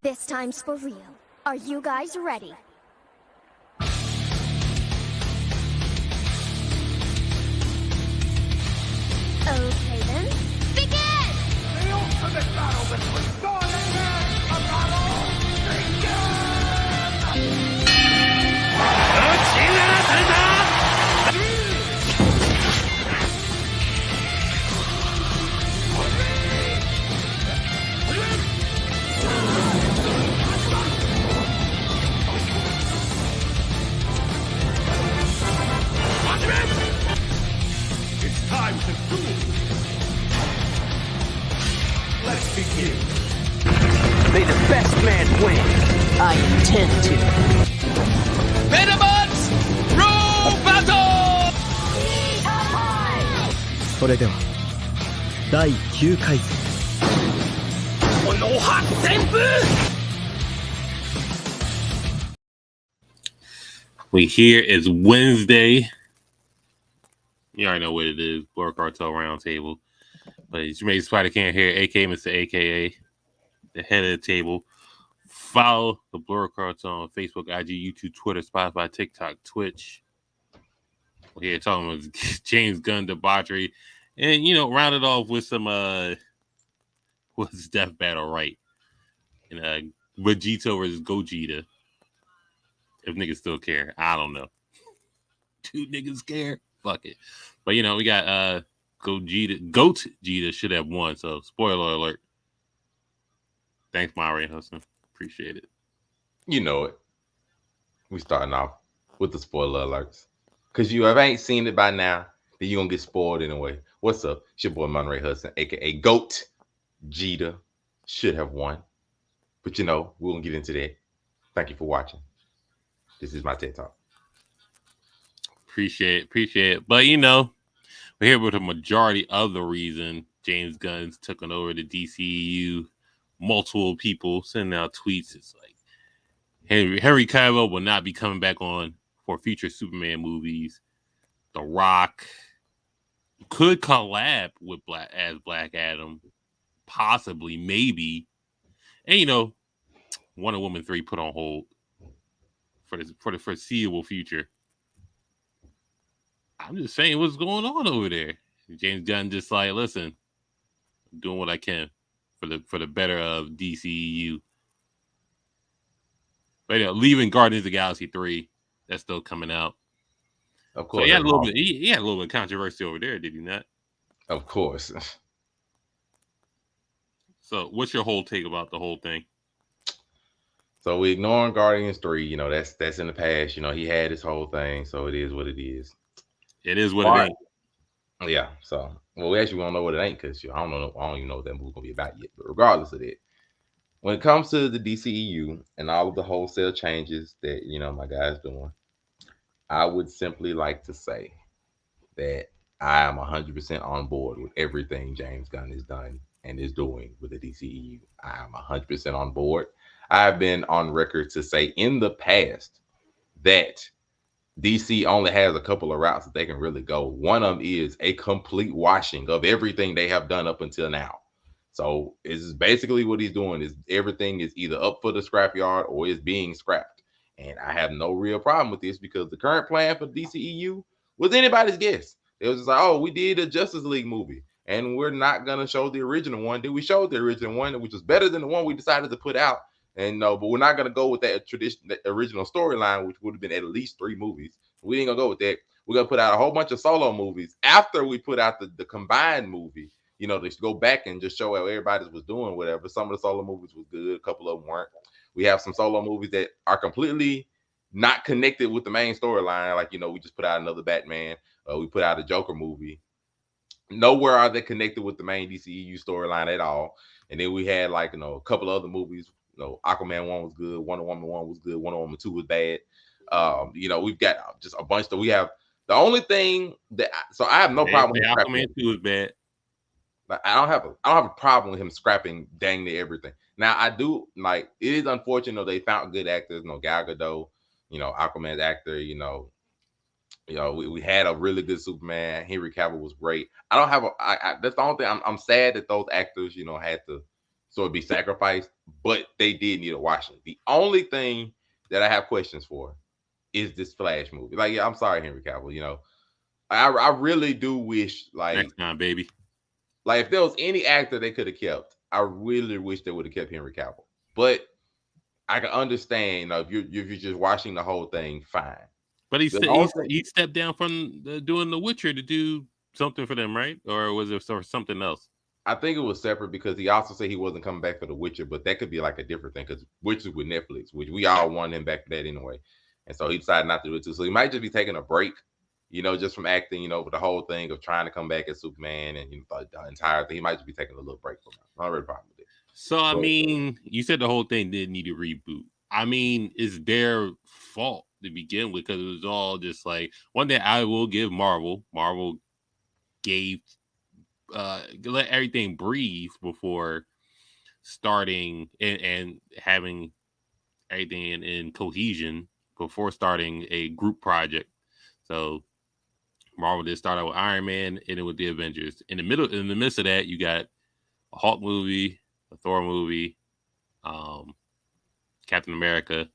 This time's for real. Are you guys ready? Okay then, begin! The ultimate battle between Gunn and Blerd! A battle It's time to duel! Let's begin! May the best man win. I intend to. Venomous! Roll battle! それでは第9回戦この発旋部 We here is Wednesday. You already know what it is. Blerd Cartel Roundtable. But Jermaine Spider can't hear, aka Mr. AKA, the head of the table. Follow the Blerd Cartel on Facebook, IG, YouTube, Twitter, Spotify, TikTok, Twitch. We're here talking about James Gunn debauchery. And, round it off with some what's Death Battle, right? And Vegeta versus Gogeta. If niggas still care. I don't know. Do niggas care? Fuck it. But, we got Goat Jita should have won. So, spoiler alert. Thanks, Marel Hudson. Appreciate it. You know it. We starting off with the spoiler alerts. Because you ain't seen it by now, then you're going to get spoiled anyway. What's up? It's your boy, Monray Hudson, a.k.a. Goat Jita. Should have won. But, we're going to get into that. Thank you for watching. This is my TED Talk. Appreciate it. But, we're here with a majority of the reason James Gunn's taken over the DCEU. Multiple people sending out tweets. It's like Henry Cavill will not be coming back on for future Superman movies. The Rock could collab with Black Adam. Possibly, maybe. And, Wonder Woman 3 put on hold for the foreseeable future. I'm just saying what's going on over there. James Gunn just like, listen, I'm doing what I can for the better of DCEU. But leaving Guardians of the Galaxy 3, that's still coming out. Of course. So he had a little bit of controversy over there, did he not? Of course. So what's your whole take about the whole thing? So we ignoring Guardians 3, that's in the past. He had his whole thing, so it is what it is. It is what it ain't. Yeah. So, we actually don't know what it ain't because I don't even know what that movie's gonna be about yet. But regardless of that, when it comes to the DCEU and all of the wholesale changes that my guy's doing, I would simply like to say that I am 100% on board with everything James Gunn has done and is doing with the DCEU. I am 100% on board. I've been on record to say in the past that DC only has a couple of routes that they can really go. One of them is a complete washing of everything they have done up until now. So it's basically what he's doing is everything is either up for the scrapyard or is being scrapped. And I have no real problem with this because the current plan for DCEU was anybody's guess. It was just like, oh, we did a Justice League movie and we're not going to show the original one. Then we showed the original one, which was better than the one we decided to put out. And no, but we're not going to go with that original storyline, which would have been at least 3 movies. We ain't going to go with that. We're going to put out a whole bunch of solo movies after we put out the combined movie, to go back and just show how everybody was doing whatever. Some of the solo movies was good. A couple of them weren't. We have some solo movies that are completely not connected with the main storyline. Like, we just put out another Batman. We put out a Joker movie. Nowhere are they connected with the main DCEU storyline at all. And then we had a couple of other movies. Aquaman 1 was good. Wonder Woman 1 was good. Wonder Woman 2 was bad. We've got just a bunch that we have. The only thing that I have no problem with Aquaman 2 is bad. I don't have a problem with him scrapping dang near everything. Now I do it is unfortunate they found good actors. Gal Gadot, Aquaman's actor. We had a really good Superman. Henry Cavill was great. I don't have that's the only thing. I'm sad that those actors had to so it'd be sacrificed. But they did need a washing. The only thing that I have questions for is this Flash movie. Like, yeah, I'm sorry, Henry Cavill. You know, I really do wish, Next time, baby. like if there was any actor they could have kept, I really wish they would have kept Henry Cavill. But I can understand, you know, if you're just watching the whole thing, fine. But he The he stepped down from doing The Witcher to do something for them, right? Or was it for something else? I think it was separate because he also said he wasn't coming back for The Witcher, but that could be like a different thing because Witcher's with Netflix, which we all want him back for that anyway. And so he decided not to do it too. So he might just be taking a break, you know, just from acting, you know, with the whole thing of trying to come back as Superman and, you know, the entire thing. He might just be taking a little break from it. I don't have a problem with it. So, I mean, you said the whole thing didn't need a reboot. I mean, it's their fault to begin with because it was all just like one thing I will give Marvel. Marvel gave let everything breathe before starting and having everything in cohesion before starting a group project. So Marvel did start out with Iron Man and then with the Avengers. In the midst of that, you got a Hulk movie, a Thor movie, Captain America,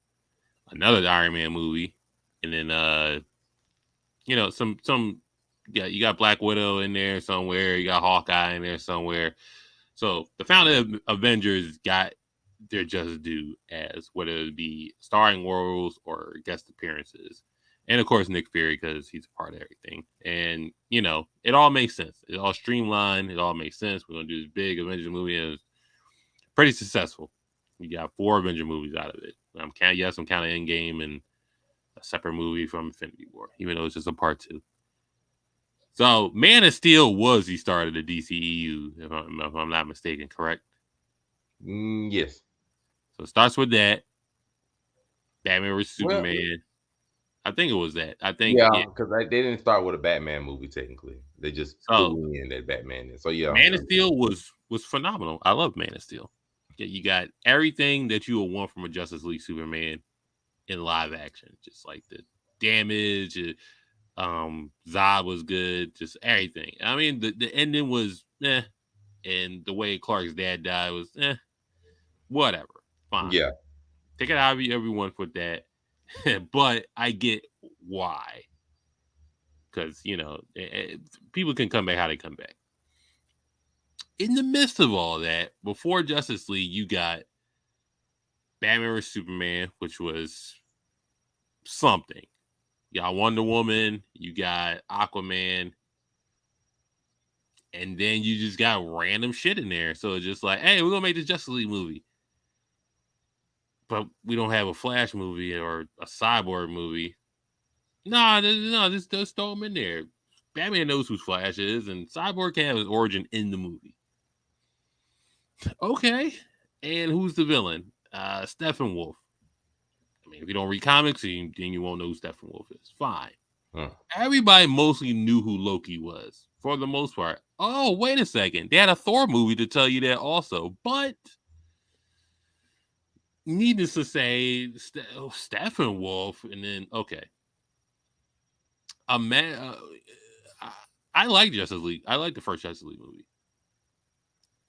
another Iron Man movie, and then you know, some yeah, you got Black Widow in there somewhere, you got Hawkeye in there somewhere. So the founding Avengers got their just due as whether it be starring roles or guest appearances. And of course Nick Fury because he's a part of everything. And you know, it all makes sense. It all streamlined, it all makes sense. We're gonna do this big Avengers movie and it's pretty successful. We got 4 Avenger movies out of it. I'm counting Endgame and a separate movie from Infinity War, even though it's just a part 2. So Man of Steel was the start of the DCEU, if I'm not mistaken, correct? Yes. So it starts with that. Batman vs Superman. I think it was that. I think because they didn't start with a Batman movie technically. They just threw in that Batman. So yeah, Man of Steel was phenomenal. I love Man of Steel. You got everything that you would want from a Justice League Superman in live action, just like the damage. Zod was good, just everything. I mean, the ending was and the way Clark's dad died was whatever. Fine. Yeah. Take it out of everyone for that. But I get why. Because, you know, people can come back how they come back. In the midst of all that, before Justice League, you got Batman vs Superman, which was something. You got Wonder Woman, you got Aquaman, and then you just got random shit in there. So it's just like, hey, we're going to make this Justice League movie. But we don't have a Flash movie or a Cyborg movie. No, just throw them in there. Batman knows who Flash is, and Cyborg can have his origin in the movie. Okay. And who's the villain? Steppenwolf. I mean, if you don't read comics, then you won't know who Steppenwolf is. Fine. Everybody mostly knew who Loki was, for the most part. Oh, wait a second. They had a Thor movie to tell you that also. But needless to say, Steppenwolf, and then, okay. I like Justice League. I like the first Justice League movie.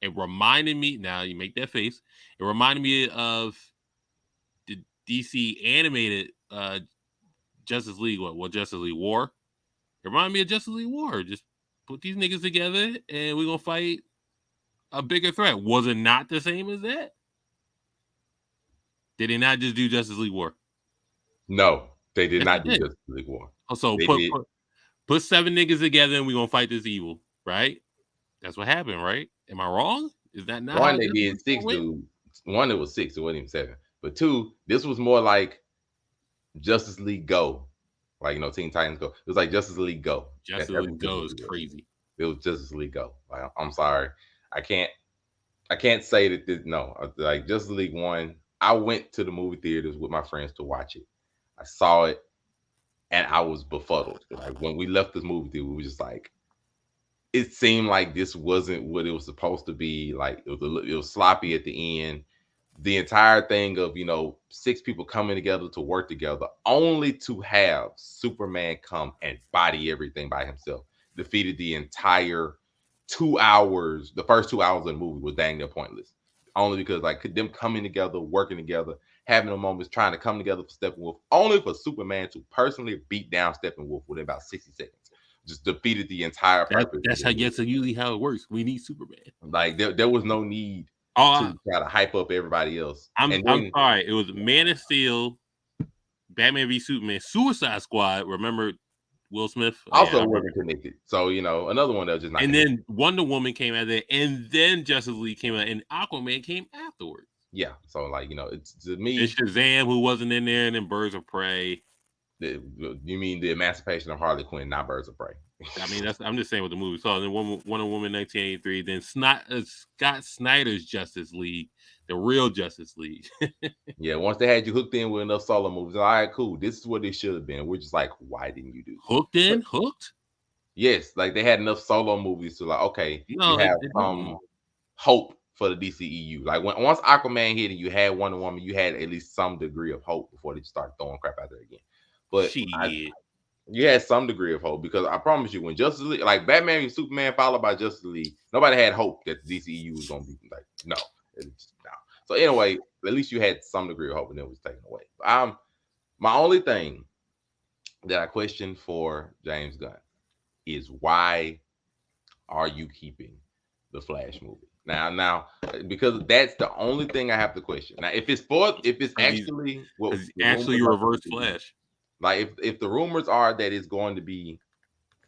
It reminded me, now you make that face, it reminded me of the DC animated Justice League, what Justice League War? It reminded me of Justice League War. Just put these niggas together and we're going to fight a bigger threat. Was it not the same as that? Did they not just do Justice League War? No, they did not do Justice League War. So put 7 niggas together and we're going to fight this evil, right? That's what happened, right? Am I wrong? Is that not one? They did 6 dudes. One, it was 6. It wasn't even 7. But 2, this was more like Justice League Go, like, you know, Teen Titans Go. It was like Justice League Go. Justice League Go is crazy. It was Justice League Go. Like, I'm sorry, I can't say that this. No, like Justice League 1. I went to the movie theaters with my friends to watch it. I saw it, and I was befuddled. Like when we left this movie theater, we were just like, it seemed like this wasn't what it was supposed to be. Like it was sloppy at the end. The entire thing of, you know, 6 people coming together to work together, only to have Superman come and body everything by himself, defeated the entire 2 hours. The first 2 hours of the movie was dang near pointless. only because like them coming together, working together, having the moments, trying to come together for Steppenwolf, only for Superman to personally beat down Steppenwolf within about 60 seconds. Just defeated the entire purpose. That's usually how it works. We need Superman. Like there was no need to try to hype up everybody else. I'm sorry. It was Man of Steel, Batman v Superman, Suicide Squad. Remember Will Smith? Also wasn't connected. So, another one that was just not and connected. then Wonder Woman came out there, and then Justice League came out, and Aquaman came afterwards. Yeah. So, like, it's to me. And Shazam, who wasn't in there, and then Birds of Prey. You mean the emancipation of Harley Quinn, not Birds of Prey? I mean, I'm just saying with the movie. So then Wonder Woman 1983, then Scott Snyder's Justice League, the real Justice League. Yeah, once they had you hooked in with enough solo movies, all right, cool. This is what it should have been. We're just like, why didn't you do this? Hooked? Yes, like they had enough solo movies to like, okay, you have some hope for the DCEU. Like once Aquaman hit and you had Wonder Woman, you had at least some degree of hope before they start throwing crap out there again. But you had some degree of hope because I promise you, when Justice League, like Batman and Superman followed by Justice League, nobody had hope that the DCEU was going to be like, no. So anyway, at least you had some degree of hope and it was taken away. My only thing that I question for James Gunn is why are you keeping the Flash movie? Now, because that's the only thing I have to question. Now, if it's actually reverse Flash. Like if the rumors are that it's going to be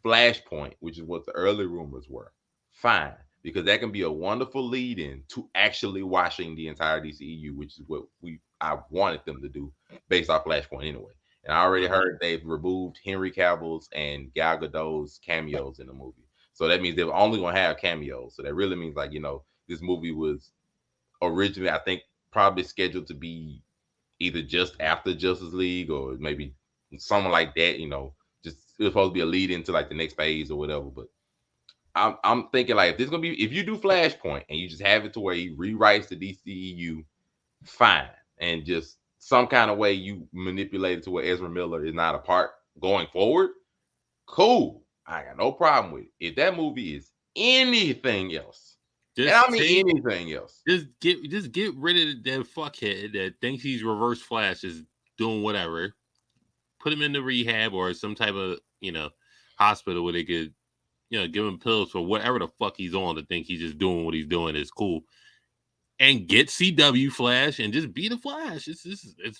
Flashpoint, which is what the early rumors were, fine, because that can be a wonderful lead-in to actually watching the entire DCEU, which is what I wanted them to do based off Flashpoint anyway. And I already heard they've removed Henry Cavill's and Gal Gadot's cameos in the movie, so that means they're only going to have cameos. So that really means like this movie was originally, I think, probably scheduled to be either just after Justice League or maybe something like that, just it was supposed to be a lead into like the next phase or whatever. But I'm thinking like if you do Flashpoint and you just have it to where he rewrites the DCEU, fine, and just some kind of way you manipulate it to where Ezra Miller is not a part going forward, cool. I got no problem with it. If that movie is anything else, anything else, just get rid of that fuckhead that thinks he's Reverse Flash is doing whatever. Put him in the rehab or some type of, hospital where they could, give him pills for whatever the fuck he's on to think he's just doing what he's doing is cool. And get CW Flash and just be the Flash. It's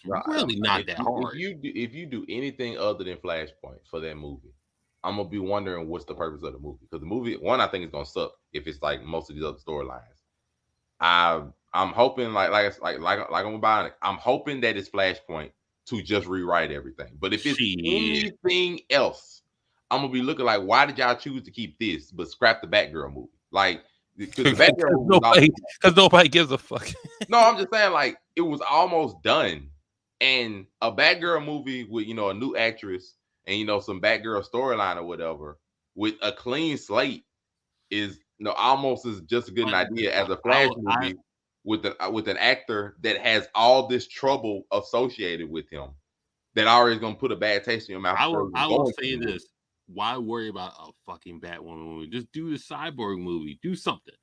really not that hard. If you do anything other than Flashpoint for that movie, I'm gonna be wondering what's the purpose of the movie. Because the movie, one, I think it's gonna suck if it's like most of these other storylines. I'm hoping like I'm Bionic. I'm hoping that it's Flashpoint to just rewrite everything. But if it's anything else, I'm gonna be looking like, why did y'all choose to keep this but scrap the Batgirl movie? Like, because nobody gives a fuck. No, I'm just saying, like, it was almost done, and a Batgirl movie with a new actress and some Batgirl storyline or whatever with a clean slate is almost as just a good an idea as a Flash movie with an actor that has all this trouble associated with him that already is gonna put a bad taste in your mouth. I will say this: why worry about a fucking Batwoman movie? Just do the Cyborg movie. Do something.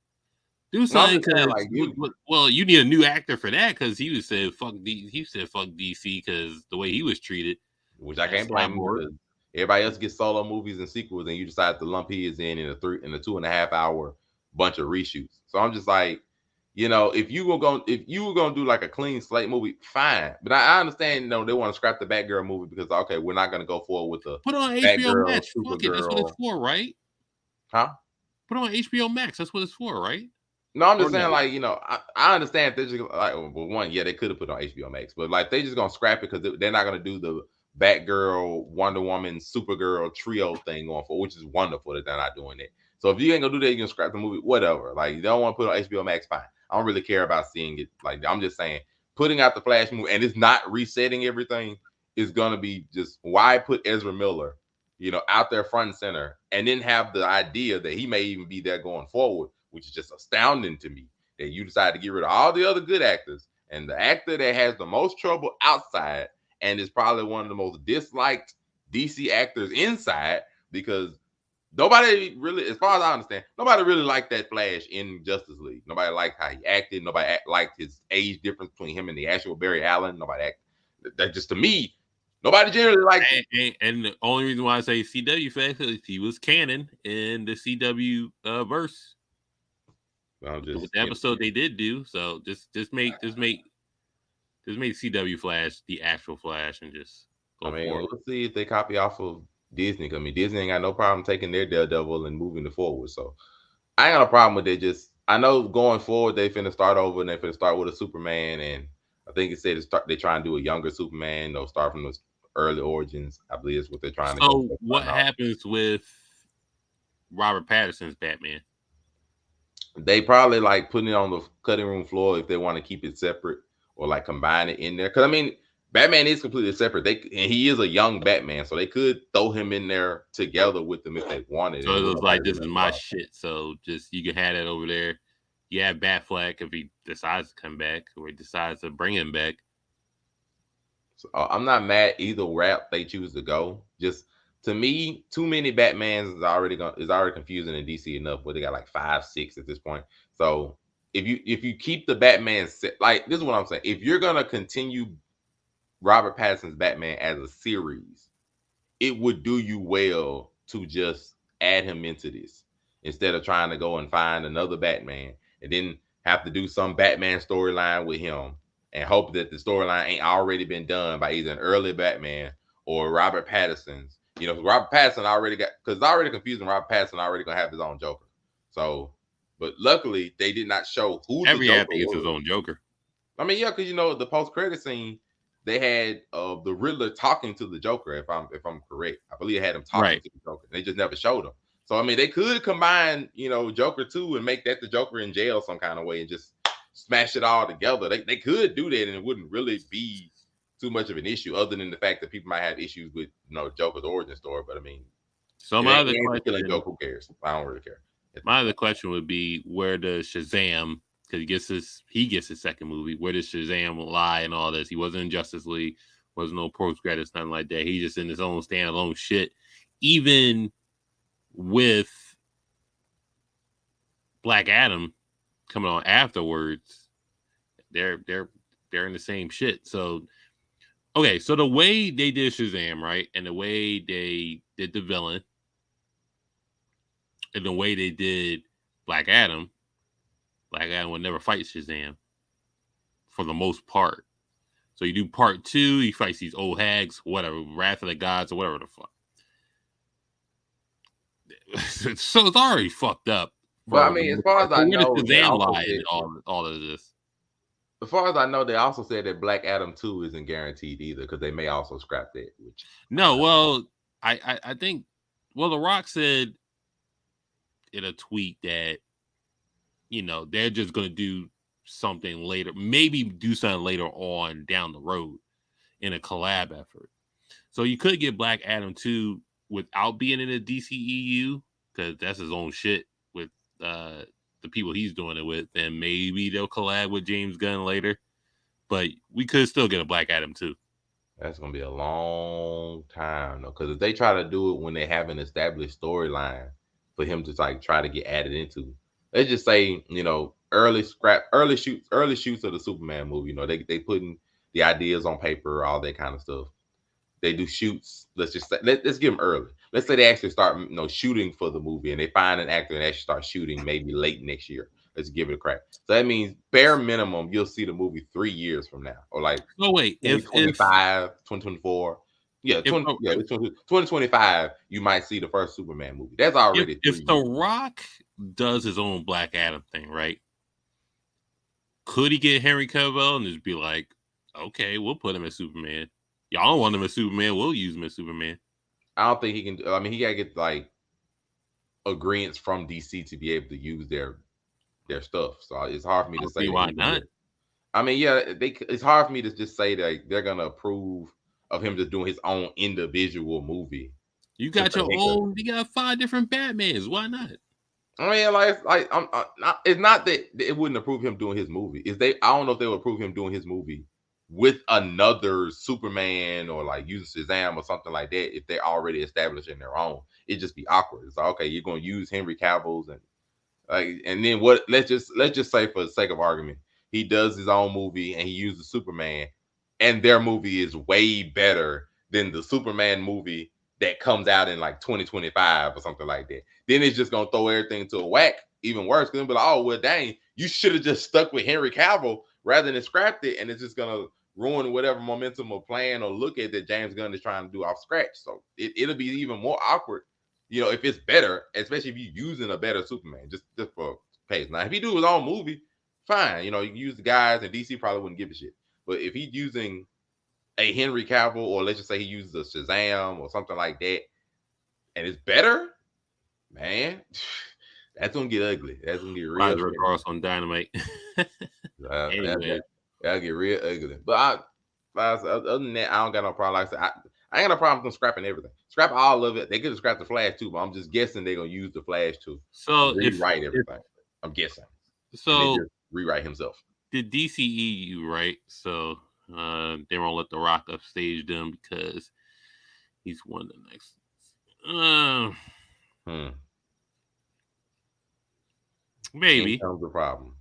Do something. Like you need a new actor for that because he said fuck DC because the way he was treated. Which I can't blame him. Everybody else gets solo movies and sequels, and you decide to lump his in a 2.5 hour bunch of reshoots. So I'm just like, if you were gonna do like a clean slate movie, fine. But I understand, they want to scrap the Batgirl movie because we're not gonna go forward with the put on HBO Max. Fuck it, that's what it's for, right? Huh? Put on HBO Max. That's what it's for, right? No, I'm just saying, like, I understand if they're just like, well, one, yeah, they could have put it on HBO Max, but like they just gonna scrap it because they're not gonna do the Batgirl, Wonder Woman, Supergirl trio thing going for, which is wonderful that they're not doing it. So if you ain't gonna do that, you can scrap the movie, whatever. Like, you don't want to put it on HBO Max, fine. I don't really care about seeing it. Like, I'm just saying, putting out the Flash movie and it's not resetting everything is gonna be just why put Ezra Miller, out there front and center, and then have the idea that he may even be there going forward, which is just astounding to me that you decided to get rid of all the other good actors and the actor that has the most trouble outside and is probably one of the most disliked DC actors inside because nobody really, as far as I understand, nobody really liked that Flash in Justice League. Nobody liked how he acted. Nobody liked his age difference between him and the actual Barry Allen. That just to me, nobody generally liked it. And the only reason why I say CW Flash is he was canon in the CW verse. With the episode they did do, so just make CW Flash the actual Flash and just go for it. Let's see if they copy off of Disney. I mean, Disney ain't got no problem taking their Daredevil and moving it forward. So I ain't got no problem with it. I know going forward they finna start over and they finna start with a Superman, and I think it said they try and do a younger Superman. They'll start from those early origins. I believe is what they're trying to do. So what happens with Robert Pattinson's Batman? They probably like putting it on the cutting room floor if they want to keep it separate or like combine it in there. Because I mean, Batman is completely separate. And he is a young Batman, so they could throw him in there together with them if they wanted. So it was like, this is my shit. So just you can have that over there. You have Batfleck if he decides to come back or he decides to bring him back. So I'm not mad either route they choose to go. Just to me, too many Batmans is already confusing in DC enough. Where they got like 5, 6 at this point. So if you keep the Batman set, like this is what I'm saying. If you're gonna continue Robert Pattinson's Batman as a series, it would do you well to just add him into this instead of trying to go and find another Batman and then have to do some Batman storyline with him and hope that the storyline ain't already been done by either an early Batman or Robert Pattinson's. You know, Robert Pattinson already got, because it's already confusing. Robert Pattinson already gonna have his own Joker. So, but luckily they did not show who every the Joker actor gets his own Joker. I mean, yeah, because you know the post-credit scene, they had the Riddler talking to the Joker. If I'm correct, I believe they had him talking to the Joker. They just never showed him. So I mean, they could combine, you know, Joker 2 and make that the Joker in jail some kind of way and just smash it all together. They could do that and it wouldn't really be too much of an issue, other than the fact that people might have issues with, you know, Joker's origin story. But I mean, my other question, Joker, who cares? I don't really care. My other question would be, where does Shazam, because he gets his second movie, where does Shazam lie in all this? He wasn't in Justice League, wasn't no post-credits, nothing like that. He's just in his own standalone shit. Even with Black Adam coming on afterwards, they're in the same shit. So okay, so the way they did Shazam, right, and the way they did the villain, and the way they did Black Adam would never fight Shazam for the most part. So you do part 2, he fights these old hags, whatever, Wrath of the Gods or whatever the fuck. So it's already fucked up. Well, I mean, as far as I know, Shazam lie in all of this. As far as I know, they also said that Black Adam 2 isn't guaranteed either, because they may also scrap that. No, well, I think, well, The Rock said in a tweet that, you know, they're just going to do something later, maybe do something later on down the road in a collab effort. So you could get Black Adam 2 without being in the DCEU, because that's his own shit with the people he's doing it with, and maybe they'll collab with James Gunn later. But we could still get a Black Adam 2. That's going to be a long time, though, because if they try to do it when they have an established storyline for him to like try to get added into, let's just say, you know, early shoots of the Superman movie, you know, they putting the ideas on paper, all that kind of stuff. They do shoots. Let's just say, let's give them early. Let's say they actually start, you know, shooting for the movie, and they find an actor and actually start shooting maybe late next year. Let's give it a crack. So that means bare minimum you'll see the movie 3 years from now, or like 2025, 2024. Yeah, 2025, you might see the first Superman movie. That's already. If The Rock does his own Black Adam thing, right? Could he get Henry Cavill and just be like, okay, we'll put him as Superman? Y'all don't want him as Superman, we'll use him as Superman. I don't think he can. I mean, he gotta get like agreements from DC to be able to use their stuff. So it's hard for me to say why not. I mean, yeah, it's hard for me to just say that they're gonna approve of him just doing his own individual movie. You got your own. You got 5 different Batmans. Why not? I mean, it's not that it wouldn't approve him doing his movie. I don't know if they would approve him doing his movie with another Superman or like using Shazam or something like that, if they're already established in their own, it just be awkward. It's like, okay, you're gonna use Henry Cavill's and like, and then what? Let's just say for the sake of argument, he does his own movie and he uses Superman, and their movie is way better than the Superman movie that comes out in like 2025 or something like that. Then it's just gonna throw everything to a whack, even worse. Because be like, oh well, dang, you should have just stuck with Henry Cavill rather than scrapped it, and it's just gonna ruin whatever momentum or plan or look at that James Gunn is trying to do off scratch. So it'll be even more awkward, if it's better, especially if you're using a better Superman, just for pace. Now, if he do his own movie, fine. You can use the guys, and DC probably wouldn't give a shit. But if he's using a Henry Cavill, or let's just say he uses a Shazam or something like that, and it's better, man, that's gonna get ugly. That's gonna get real. Regardless on Dynamite. Anyway. That'll get real ugly. But other than that, I don't got no problem. Like I said, I ain't got no problem with them scrapping everything. Scrap all of it. They could have scrapped the Flash too, but I'm just guessing they're gonna use the Flash to rewrite everything. I'm guessing. So just rewrite himself. The DCEU, right? So they won't let The Rock upstage them because he's one of the next. Maybe. That was the problem.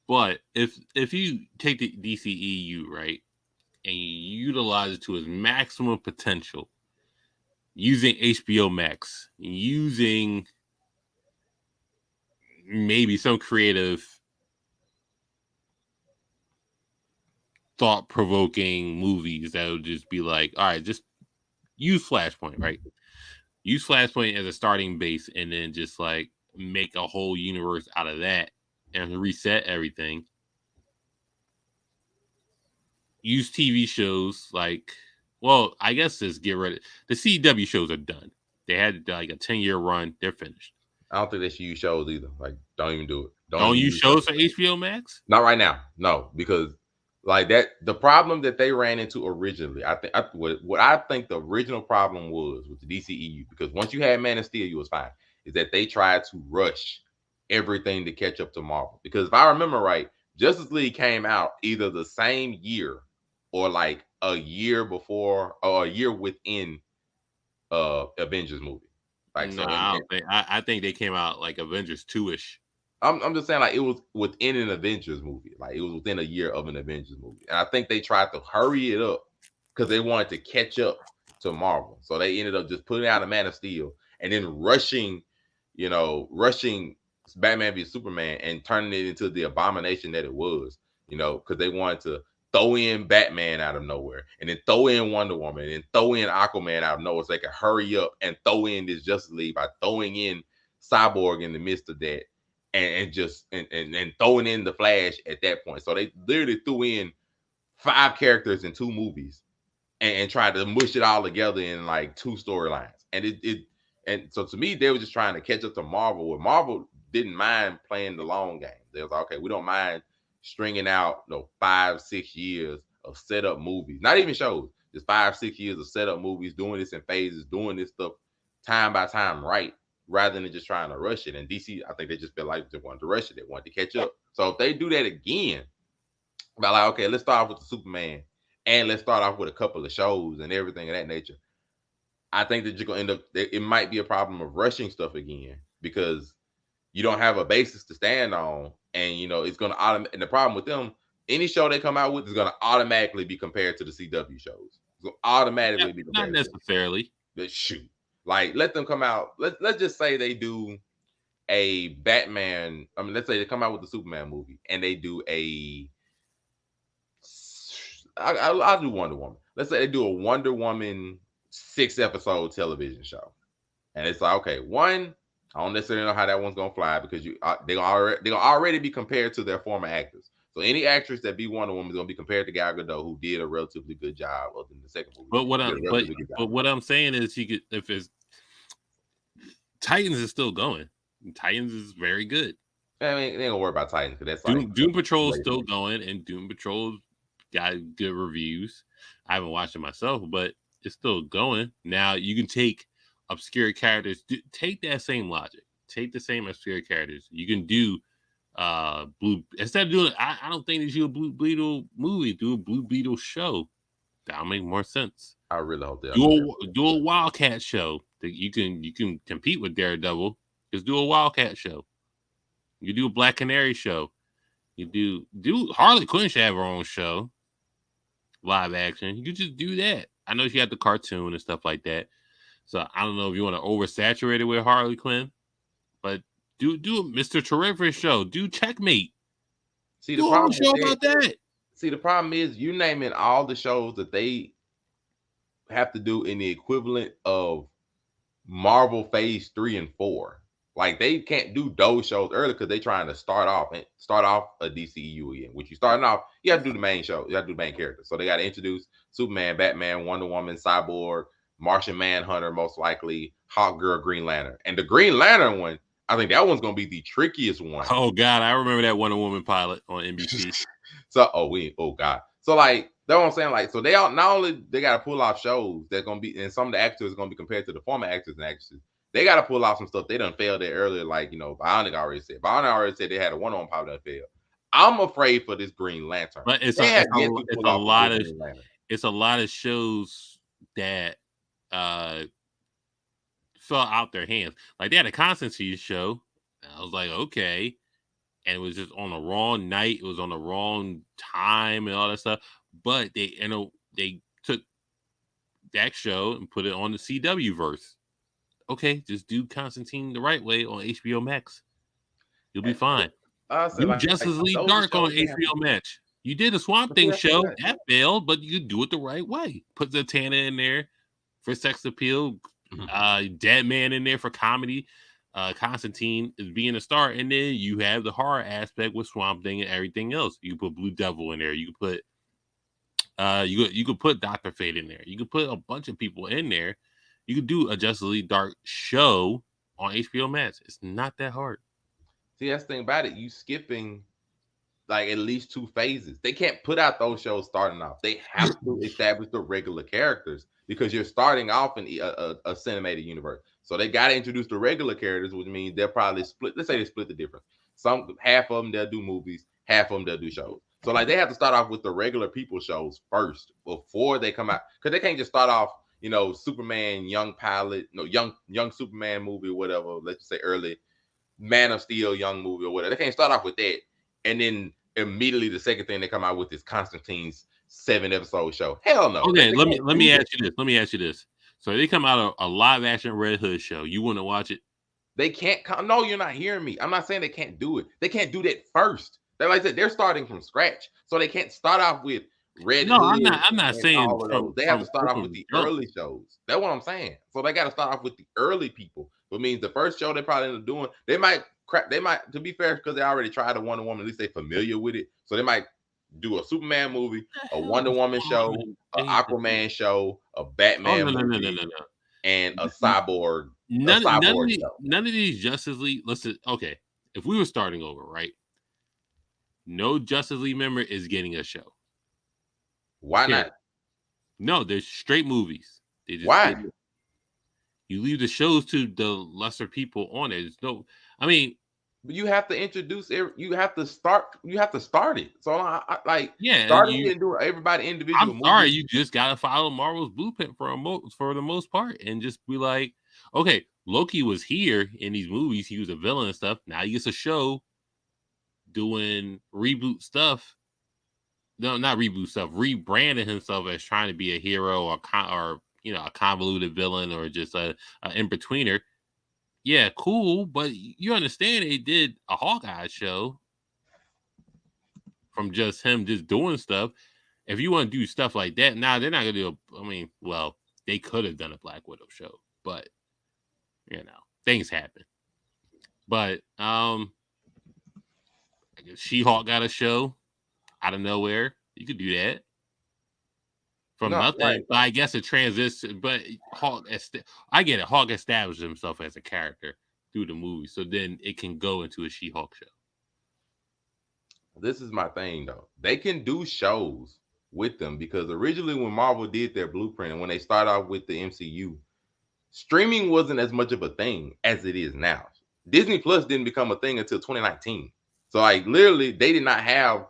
But if you take the DCEU, right, and you utilize it to its maximum potential, using HBO Max, using maybe some creative, thought-provoking movies that would just be like, all right, just use Flashpoint, right? Use Flashpoint as a starting base, and then just like make a whole universe out of that and reset everything. Use TV shows like, well, I guess just get rid of the CW shows are done. They had like a 10-year run. They're finished. I don't think they should use shows either. Like, don't even do it. Don't use shows for HBO Max? Not right now. No, because like that, the problem that they ran into originally, what I think the original problem was with the DCEU, because once you had Man of Steel, you was fine, is that they tried to rush everything to catch up to Marvel. Because if I remember right, Justice League came out either the same year or like a year before or a year within Avengers movie. Like, no, I think they came out like Avengers 2-ish. I'm just saying, like, it was within an Avengers movie. Like, it was within a year of an Avengers movie. And I think they tried to hurry it up because they wanted to catch up to Marvel. So they ended up just putting out a Man of Steel and then rushing Batman v Superman and turning it into the abomination that it was, because they wanted to throw in Batman out of nowhere and then throw in Wonder Woman and throw in Aquaman out of nowhere so they could hurry up and throw in this Justice League by throwing in Cyborg in the midst of that. And throwing in the Flash at that point. So they literally threw in 5 characters in 2 movies and tried to mush it all together in like 2 storylines. And so to me, they were just trying to catch up to Marvel. Where Marvel didn't mind playing the long game. They was like, okay, we don't mind stringing out 5-6 years of setup movies, not even shows, just 5-6 years of setup movies, doing this in phases, doing this stuff time by time, right? Rather than just trying to rush it. And DC, I think they just felt like they wanted to rush it. They wanted to catch up. So if they do that again, by like, okay, let's start off with the Superman and let's start off with a couple of shows and everything of that nature. I think that you're going to end up, it might be a problem of rushing stuff again because you don't have a basis to stand on. And, it's going to and the problem with them, any show they come out with is going to automatically be compared to the CW shows. It's going to automatically be compared. Not necessarily. But shoot. Like, let them come out. Let's just say they do a Batman. I mean, let's say they come out with the Superman movie and they do I'll do Wonder Woman. Let's say they do a Wonder Woman 6-episode television show. And it's like, okay, one, I don't necessarily know how that one's going to fly because they're gonna already be compared to their former actors. So any actress that be Wonder Woman is going to be compared to Gal Gadot, who did a relatively good job other than the second movie. But what I'm saying is, if it's Titans is still going. Titans is very good. I mean, they ain't gonna worry about Titans because that's Doom Patrol is still going, and Doom Patrol got good reviews. I haven't watched it myself, but it's still going. Now you can take obscure characters, take that same logic, take the same obscure characters. You can do Blue. Instead of doing, I don't think they should do a Blue Beetle movie. Do a Blue Beetle show. That'll make more sense. I really hope they do a Wildcat show that you can compete with Daredevil. Just do a Wildcat show. You do a Black Canary show. You do Harley Quinn should have her own show, live action. You just do that. I know she had the cartoon and stuff like that. So I don't know if you want to oversaturate it with Harley Quinn, but do a Mr. Terrific show. Do Checkmate. See, the do problem a show about that. See, the problem is you naming all the shows that they have to do in the equivalent of Marvel Phase 3 and 4. Like they can't do those shows early because they're trying to start off a DCEU again. Which you starting off, you have to do the main show, you have to do the main characters. So they got to introduce Superman, Batman, Wonder Woman, Cyborg, Martian Manhunter, most likely, Hawkgirl, Green Lantern. And the Green Lantern one, I think that one's gonna be the trickiest one. Oh God, I remember that Wonder Woman pilot on NBC. So oh God. So like that's what I'm saying. Like, so they all not only they gotta pull off shows that's gonna be, and some of the actors are gonna be compared to the former actors and actresses. They gotta pull off some stuff they done failed at earlier, like Bionic already said. Bionic already said they had a Wonder Woman pilot that failed. I'm afraid for this Green Lantern. But it's a lot of shows that fell out their hands. Like they had a Constantine show. I was like, okay. And it was just on the wrong night. It was on the wrong time and all that stuff. But they took that show and put it on the CW verse. Okay, just do Constantine the right way on HBO Max. You'll be fine. Do Justice League Dark on HBO Max. You did a Swamp Thing show that failed, but you do it the right way. Put Zatanna in there for sex appeal. Dead Man in there for comedy. Constantine is being a star, and then you have the horror aspect with Swamp Thing and everything else. You can put Blue Devil in there. You can put you could put Dr. Fate in there. You could put a bunch of people in there. You could do a Justice League Dark show on HBO Max. It's not that hard. See, that's the thing about it. You skipping like at least 2 phases. They can't put out those shows starting off. They have to establish the regular characters because you're starting off in a cinematic universe. So they got to introduce the regular characters, which means they'll probably split. Let's say they split the difference. Half of them they'll do movies, half of them they'll do shows. So like they have to start off with the regular people shows first before they come out, because they can't just start off, Superman young pilot, young Superman movie or whatever. Let's just say early Man of Steel young movie or whatever. They can't start off with that and then immediately the second thing they come out with is Constantine's 7-episode show. Hell no. Okay, let me ask you this. So they come out a live action Red Hood show. You want to watch it? They can't come. No, you're not hearing me. I'm not saying they can't do it. They can't do that first. They're like I said, they're starting from scratch. So they can't start off with Red Hood. I'm not saying they have to start off with the early shows. That's what I'm saying. So they got to start off with the early people. Which means the first show they probably end up doing, they might, to be fair, because they already tried a Wonder Woman, at least they're familiar with it. So they might do a Superman movie, a Wonder Woman show, an Aquaman show, a Batman movie, and a Cyborg. None of these Justice League. Listen, okay, if we were starting over, right? No Justice League member is getting a show. Why not? No, they're straight movies. Why? You leave the shows to the lesser people on it. There's no, I mean, but you have to introduce. You have to start it. So yeah, starting it and do everybody individual. I'm sorry, you just gotta follow Marvel's blueprint for the most part, and just be like, okay, Loki was here in these movies. He was a villain and stuff. Now he gets a show doing reboot stuff. No, not reboot stuff. Rebranding himself as trying to be a hero or a convoluted villain or just a in-betweener. Yeah, cool, but you understand they did a Hawkeye show from just him just doing stuff. If you want to do stuff like that, now they're not going to do they could have done a Black Widow show, but things happen. But She-Hulk got a show out of nowhere. You could do that. From nothing, right. But I guess it transition. But Hulk, I get it. Hulk established himself as a character through the movie, so then it can go into a She-Hulk show. This is my thing, though. They can do shows with them because originally when Marvel did their blueprint and when they started off with the MCU, streaming wasn't as much of a thing as it is now. Disney Plus didn't become a thing until 2019. So like literally, they did not have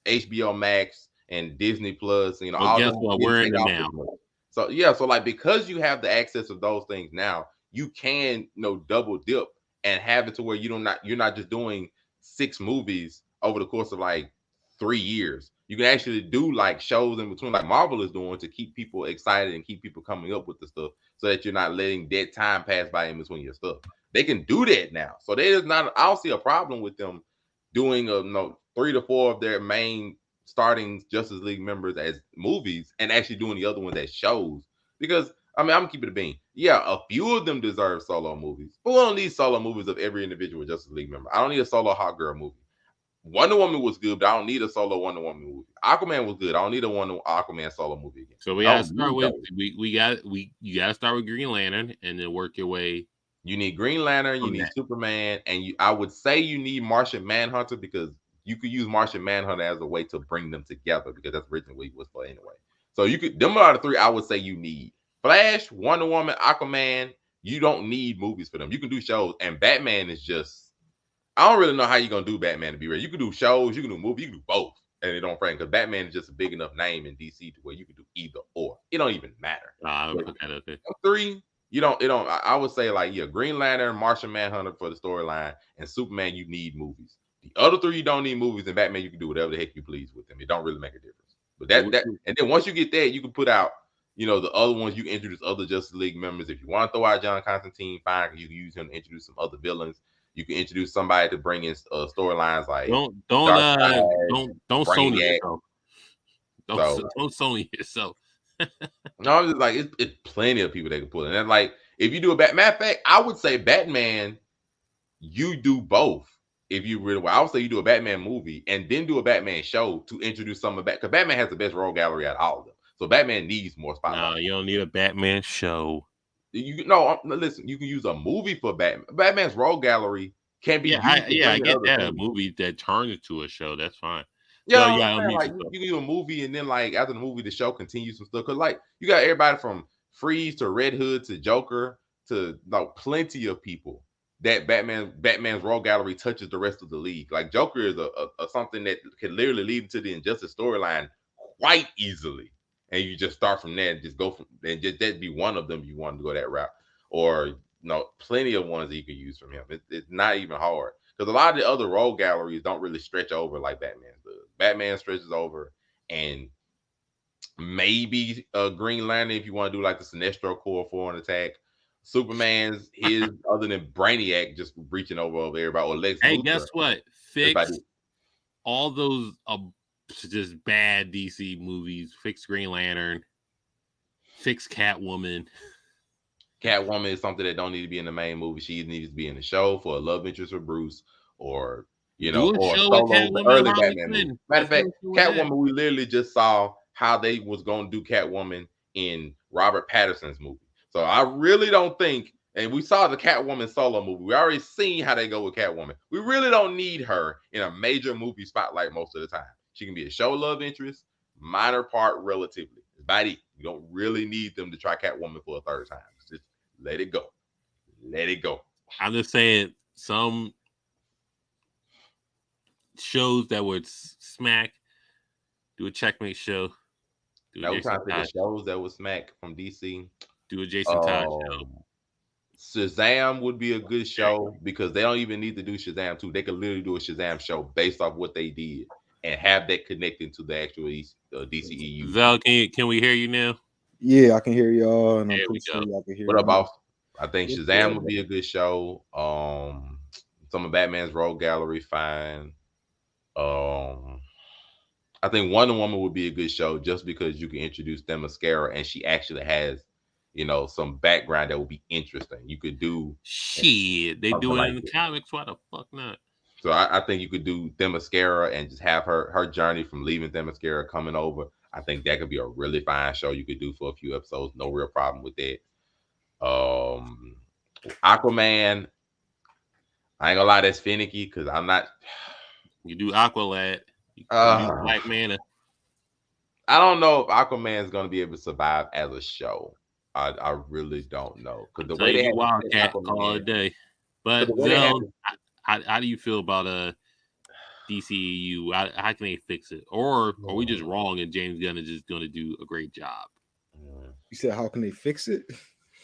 HBO Max and Disney Plus. You know, Well, all guess them what? didn't We're in take it off now. as much. So yeah, so like because you have the access of those things now, you can double dip and have it to where you're not just doing 6 movies over the course of like 3 years. You can actually do like shows in between, like Marvel is doing, to keep people excited and keep people coming up with the stuff, so that you're not letting dead time pass by in between your stuff. They can do that now, so there's not. I don't see a problem with them doing 3 to 4 of their main starting Justice League members as movies and actually doing the other ones as shows. Because I mean, I'm keeping it being. Yeah, a few of them deserve solo movies, but we don't need solo movies of every individual Justice League member. I don't need a solo Hot Girl movie. Wonder Woman was good, but I don't need a solo Wonder Woman movie. Aquaman was good. I don't need a Aquaman solo movie again. So we gotta start with you gotta start with Green Lantern and then work your way. You need Green Lantern, you need Superman, and I would say you need Martian Manhunter, because you could use Martian Manhunter as a way to bring them together, because that's originally what he was for anyway. So you could, them are the 3 I would say you need. Flash, Wonder Woman, Aquaman. You don't need movies for them. You can do shows, and Batman is just. I don't really know how you're gonna do Batman to be real. You can do shows, you can do movies, you can do both, and it don't frame, because Batman is just a big enough name in DC to where you can do either or. It don't even matter. Okay. 3, you don't. It don't. I would say like Green Lantern, Martian Manhunter for the storyline, and Superman. You need movies. The other 3 you don't need movies, and Batman you can do whatever the heck you please with them. It don't really make a difference. But that and then once you get that, you can put out the other ones. You can introduce other Justice League members. If you want to throw out John Constantine, fine. You can use him to introduce some other villains. You can introduce somebody to bring in storylines like don't Sony yourself. Don't Sony yourself. No, I'm just like it's plenty of people they can pull in. And like if you do a matter of fact, I would say Batman, you do both. If you really I would say you do a Batman movie and then do a Batman show to introduce some of that, because Batman has the best role gallery out of all of them. So Batman needs more spotlight. No, you don't need a Batman show. Listen, you can use a movie for Batman. Batman's role gallery can be I get that. things. A movie that turns into a show, that's fine. Yeah, so, I like you can do a movie, and then like after the movie, the show continues some stuff. Cause like you got everybody from Freeze to Red Hood to Joker to plenty of people that Batman's role gallery touches the rest of the league. Like Joker is a something that can literally lead into the Injustice storyline quite easily. And you just start from there and just go from, and just that'd be one of them you want to go that route, or plenty of ones that you can use from him. It's not even hard, because a lot of the other role galleries don't really stretch over like Batman's does. Batman stretches over, and maybe Green Lantern if you want to do like the Sinestro Corps for an attack. Superman's his other than Brainiac just reaching over everybody, or Lex Luthor. Guess what? Fix all those just bad DC movies. Fix Green Lantern. Fix Catwoman. Catwoman is something that don't need to be in the main movie. She needs to be in the show for a love interest for Bruce, or or solo early Batman movie. Matter of fact, Catwoman, we literally just saw how they was going to do Catwoman in Robert Pattinson's movie. So I really don't think, and we saw the Catwoman solo movie. We already seen how they go with Catwoman. We really don't need her in a major movie spotlight most of the time. She can be a show love interest, minor part relatively. You don't really need them to try Catwoman for a third time. Just let it go. Let it go. I'm just saying, some shows that would smack, do a Checkmate show. We're trying to think of shows that would smack from DC. Do a Jason Todd show. Shazam would be a good show, because they don't even need to do Shazam 2. They could literally do a Shazam show based off what they did and have that connected to the actual DCEU. Zell, can we hear you now? Yeah, I can hear y'all. And there we go. What about? I think Shazam would be a good show. Some of Batman's rogue gallery, fine. I think Wonder Woman would be a good show, just because you can introduce Themyscira and she actually has, some background that would be interesting. You could do shit. They do it in the comics. Why the fuck not? So I think you could do Themyscira and just have her journey from leaving Themyscira coming over. I think that could be a really fine show you could do for a few episodes. No real problem with that. Aquaman, I ain't gonna lie, that's finicky, because I'm not. You do Aqualad. You do Black Manta. I don't know if Aquaman is gonna be able to survive as a show. I really don't know, because the way they have Wildcat all day. But Zell, how do you feel about DCEU? How can they fix it? Or are we just wrong and James Gunn is just going to do a great job? You said, how can they fix it?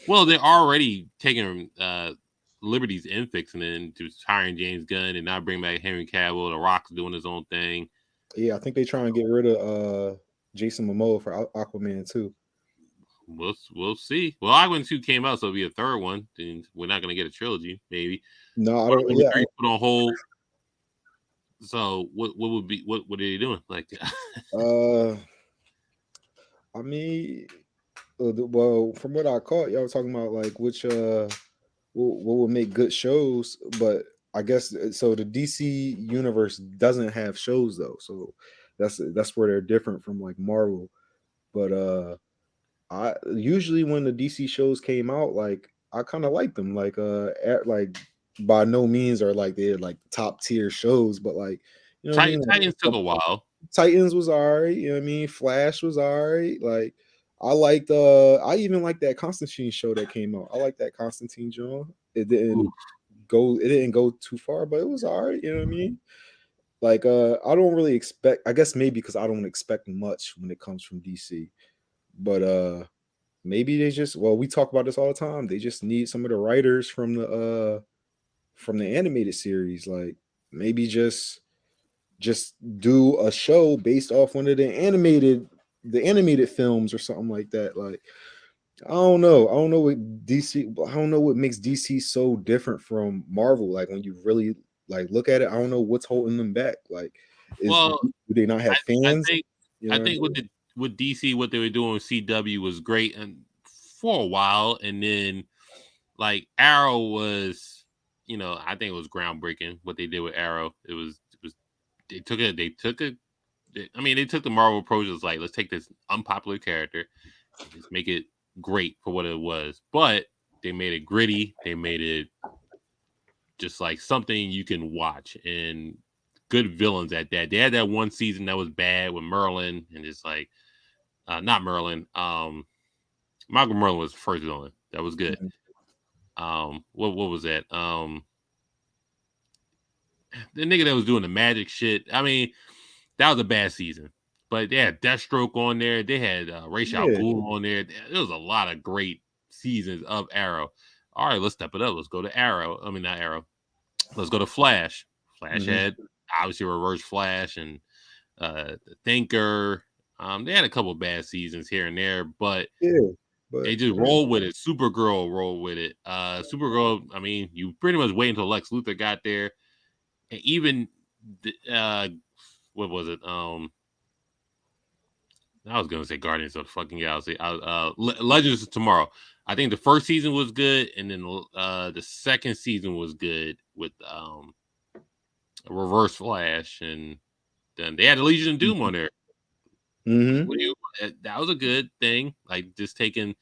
Well, they're already taking liberties in fixing it, and just hiring James Gunn and not bring back Henry Cavill. The Rock's doing his own thing. Yeah, I think they trying to get rid of Jason Momoa for Aquaman too. We'll see. Well, Aquaman 2 came out, so it'll be a third one. Then we're not going to get a trilogy, maybe. No, I don't. Yeah, put on hold. So what would be what are they doing? Like, I mean, well, from what I caught, y'all were talking about like which what would make good shows, but I guess so. The DC universe doesn't have shows though, so that's where they're different from like Marvel. But I usually when the DC shows came out, like I kind of liked them. Like like by no means are like they're like top tier shows, but like you know, Titans like, took a while. Titans was alright. You know what I mean? Flash was alright. Like I liked. I even liked that Constantine show that came out. I like that Constantine show. It didn't go too far, but it was alright. You know what I mean? Like I don't really expect. I guess maybe because I don't expect much when it comes from DC. But maybe they just we talk about this all the time. They just need some of the writers from the animated series. Like maybe just do a show based off one of the animated films or something like that. Like I don't know what DC. I don't know what makes DC so different from Marvel. Like when you really like look at it, I don't know what's holding them back. Like, do they not have fans? I think with DC, what they were doing with CW was great, and for a while, and then like Arrow was, I think it was groundbreaking what they did with Arrow. It was they took the Marvel approach. It was like, let's take this unpopular character and just make it great for what it was, but they made it gritty. They made it just like something you can watch, and good villains at that. They had that one season that was bad with Merlin, and it's like not Merlin. Michael Merlin was the first villain. That was good. What was that? The nigga that was doing the magic shit. I mean, that was a bad season. But they had Deathstroke on there. They had Ra's al Ghul on there. There was a lot of great seasons of Arrow. All right, let's step it up. Let's go to Arrow. I mean, not Arrow. Let's go to Flash. Flash had obviously Reverse Flash and the Thinker. They had a couple bad seasons here and there, but they just rolled with it. Supergirl rolled with it. Supergirl, I mean, you pretty much wait until Lex Luthor got there. And even, what was it? I was going to say Guardians of the fucking Galaxy. Legends of Tomorrow. I think the first season was good, and then the second season was good with Reverse Flash, and then they had the Legion of Doom on there. That was a good thing. Like just taking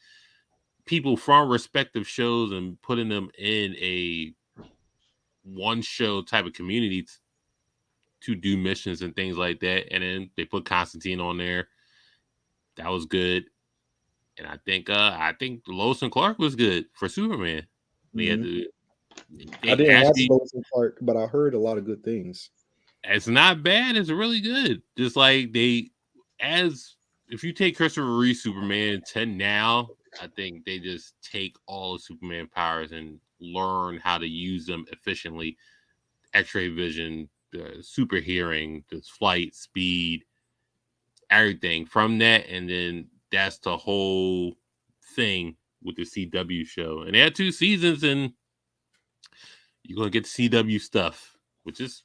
people from respective shows and putting them in a one show type of community to do missions and things like that. And then they put Constantine on there. That was good. And I think Lois and Clark was good for Superman. I didn't watch Lois and Clark, but I heard a lot of good things. It's not bad. It's really good. Just like if you take Christopher Reeve Superman to now, I think they just take all the Superman powers and learn how to use them efficiently. X-ray vision, super hearing, the flight, speed, everything from that. And then that's the whole thing with the CW show. And they had 2 seasons, and you're going to get the CW stuff, which is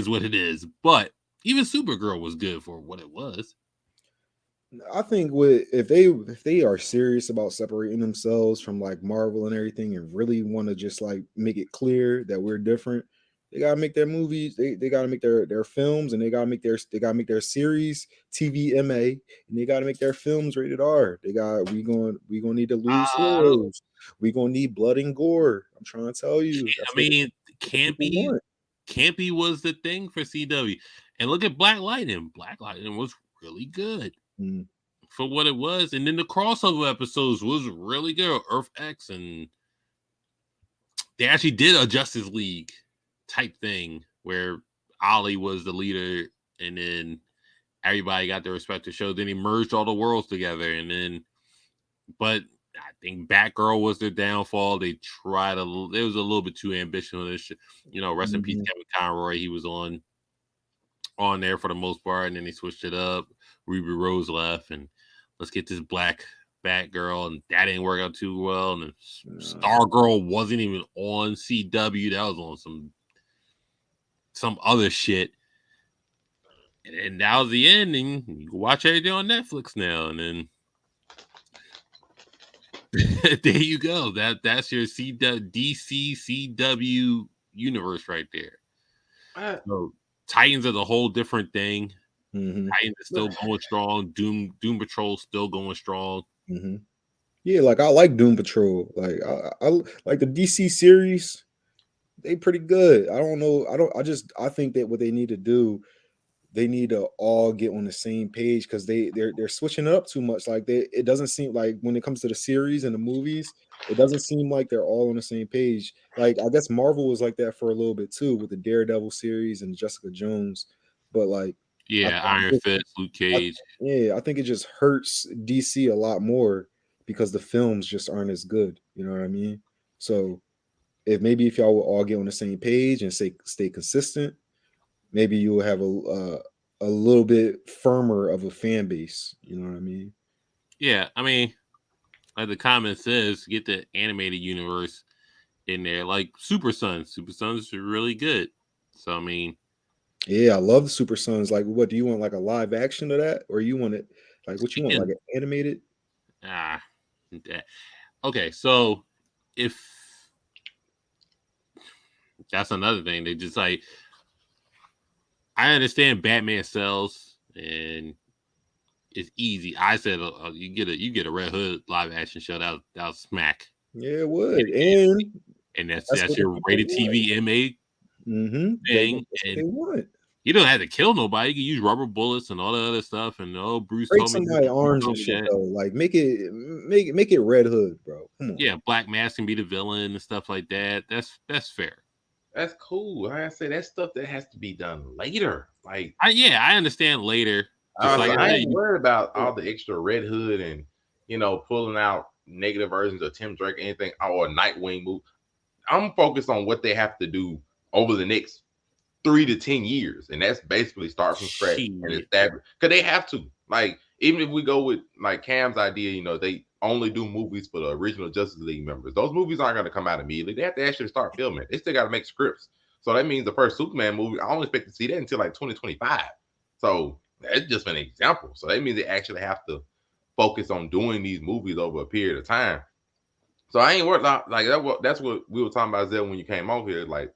what it is. But even Supergirl was good for what it was. I think if they are serious about separating themselves from like Marvel and everything, and really want to just like make it clear that we're different, they gotta make their movies. They gotta make their films, and they gotta make their series TVMA, and they gotta make their films rated R. We gonna need to lose heroes. We gonna need blood and gore. I'm trying to tell you. Campy was the thing for CW, and look at Black Lightning. Black Lightning was really good for what it was, and then the crossover episodes was really good. Earth X, and they actually did a Justice League type thing where Ollie was the leader, and then everybody got their respective shows. Then he merged all the worlds together, and then, but I think Batgirl was their downfall. They tried it was a little bit too ambitious on this shit. Rest in peace, Kevin Conroy. He was on there for the most part, and then they switched it up. Ruby Rose left, and let's get this black Batgirl, and that didn't work out too well. And Stargirl wasn't even on CW; that was on some other shit. And that was the ending. You can watch everything on Netflix now, and then there you go. That's your DCCW universe right there. So Titans is a whole different thing. Mm-hmm. Titans is still going strong. Doom Patrol still going strong. Mm-hmm. Yeah, like I like Doom Patrol. Like I like the DC series. They pretty good. I don't know. I think that what they need to do, they need to all get on the same page because they're switching it up too much. Like it doesn't seem like when it comes to the series and the movies, it doesn't seem like they're all on the same page. Like I guess Marvel was like that for a little bit too with the Daredevil series and Jessica Jones, but like Iron Fist, Luke Cage. I think it just hurts DC a lot more because the films just aren't as good. You know what I mean? So if y'all will all get on the same page and stay consistent, maybe you will have a little bit firmer of a fan base. You know what I mean? Yeah, I mean, like the comment says, get the animated universe in there, like Super Sons. Super Sons are really good. So I mean, yeah, I love the Super Sons. Like, what do you want? Like a live action of that, or you want it? Like, what you want? Like an animated? Okay, so if that's another thing, they just like. I understand Batman sells and it's easy. I said you get a Red Hood live action show that was smack. Yeah, it would, and that's your rated TV MA thing. They want. You don't have to kill nobody. You can use rubber bullets and all the other stuff. And Bruce break told me somebody's arms and shit. Though. Like make it Red Hood, bro. Come on. Yeah, Black Mask can be the villain and stuff like that. That's fair. That's cool. Like I say, that's stuff that has to be done later. Like, I understand later. I ain't worried about all the extra Red Hood and pulling out negative versions of Tim Drake, anything or Nightwing move. I'm focused on what they have to do over the next 3 to 10 years, and that's basically start from scratch and establish. Because they have to. Like, even if we go with like Cam's idea, they only do movies for the original Justice League members. Those movies aren't going to come out immediately. They have to actually start filming. They still got to make scripts. So that means the first Superman movie, I don't expect to see that until like 2025. So that's just an example. So that means they actually have to focus on doing these movies over a period of time. So I ain't worried about like that's what we were talking about, Zell, when you came over here. Like,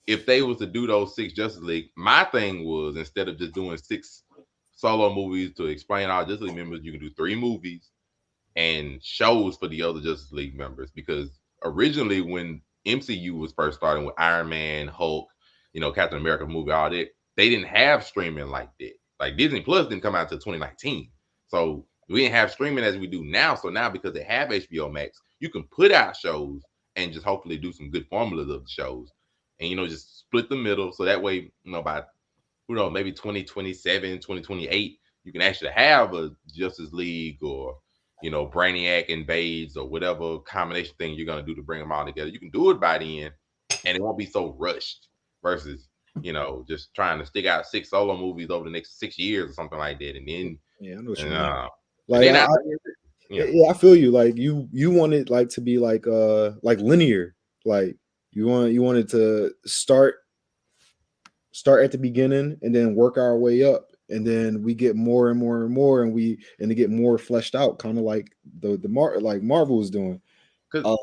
if they was to do those 6 Justice League, my thing was instead of just doing 6 solo movies to explain all Justice League members, you can do 3 movies and shows for the other Justice League members. Because originally when MCU was first starting with Iron Man, Hulk, Captain America movie, all that, they didn't have streaming like that. Like Disney Plus didn't come out until 2019. So we didn't have streaming as we do now. So now because they have HBO Max, you can put out shows and just hopefully do some good formulas of the shows. And, just split the middle. So that way, by, maybe 2027, 2028, you can actually have a Justice League or, Brainiac invades or whatever combination thing you're going to do to bring them all together. You can do it by the end and it won't be so rushed versus, just trying to stick out 6 solo movies over the next 6 years or something like that. And then, I know what you mean. I feel you. Like you want it like to be like linear. Like you want it to start at the beginning and then work our way up, and then we get more and more and more, and to get more fleshed out, kind of like like Marvel is doing. I feel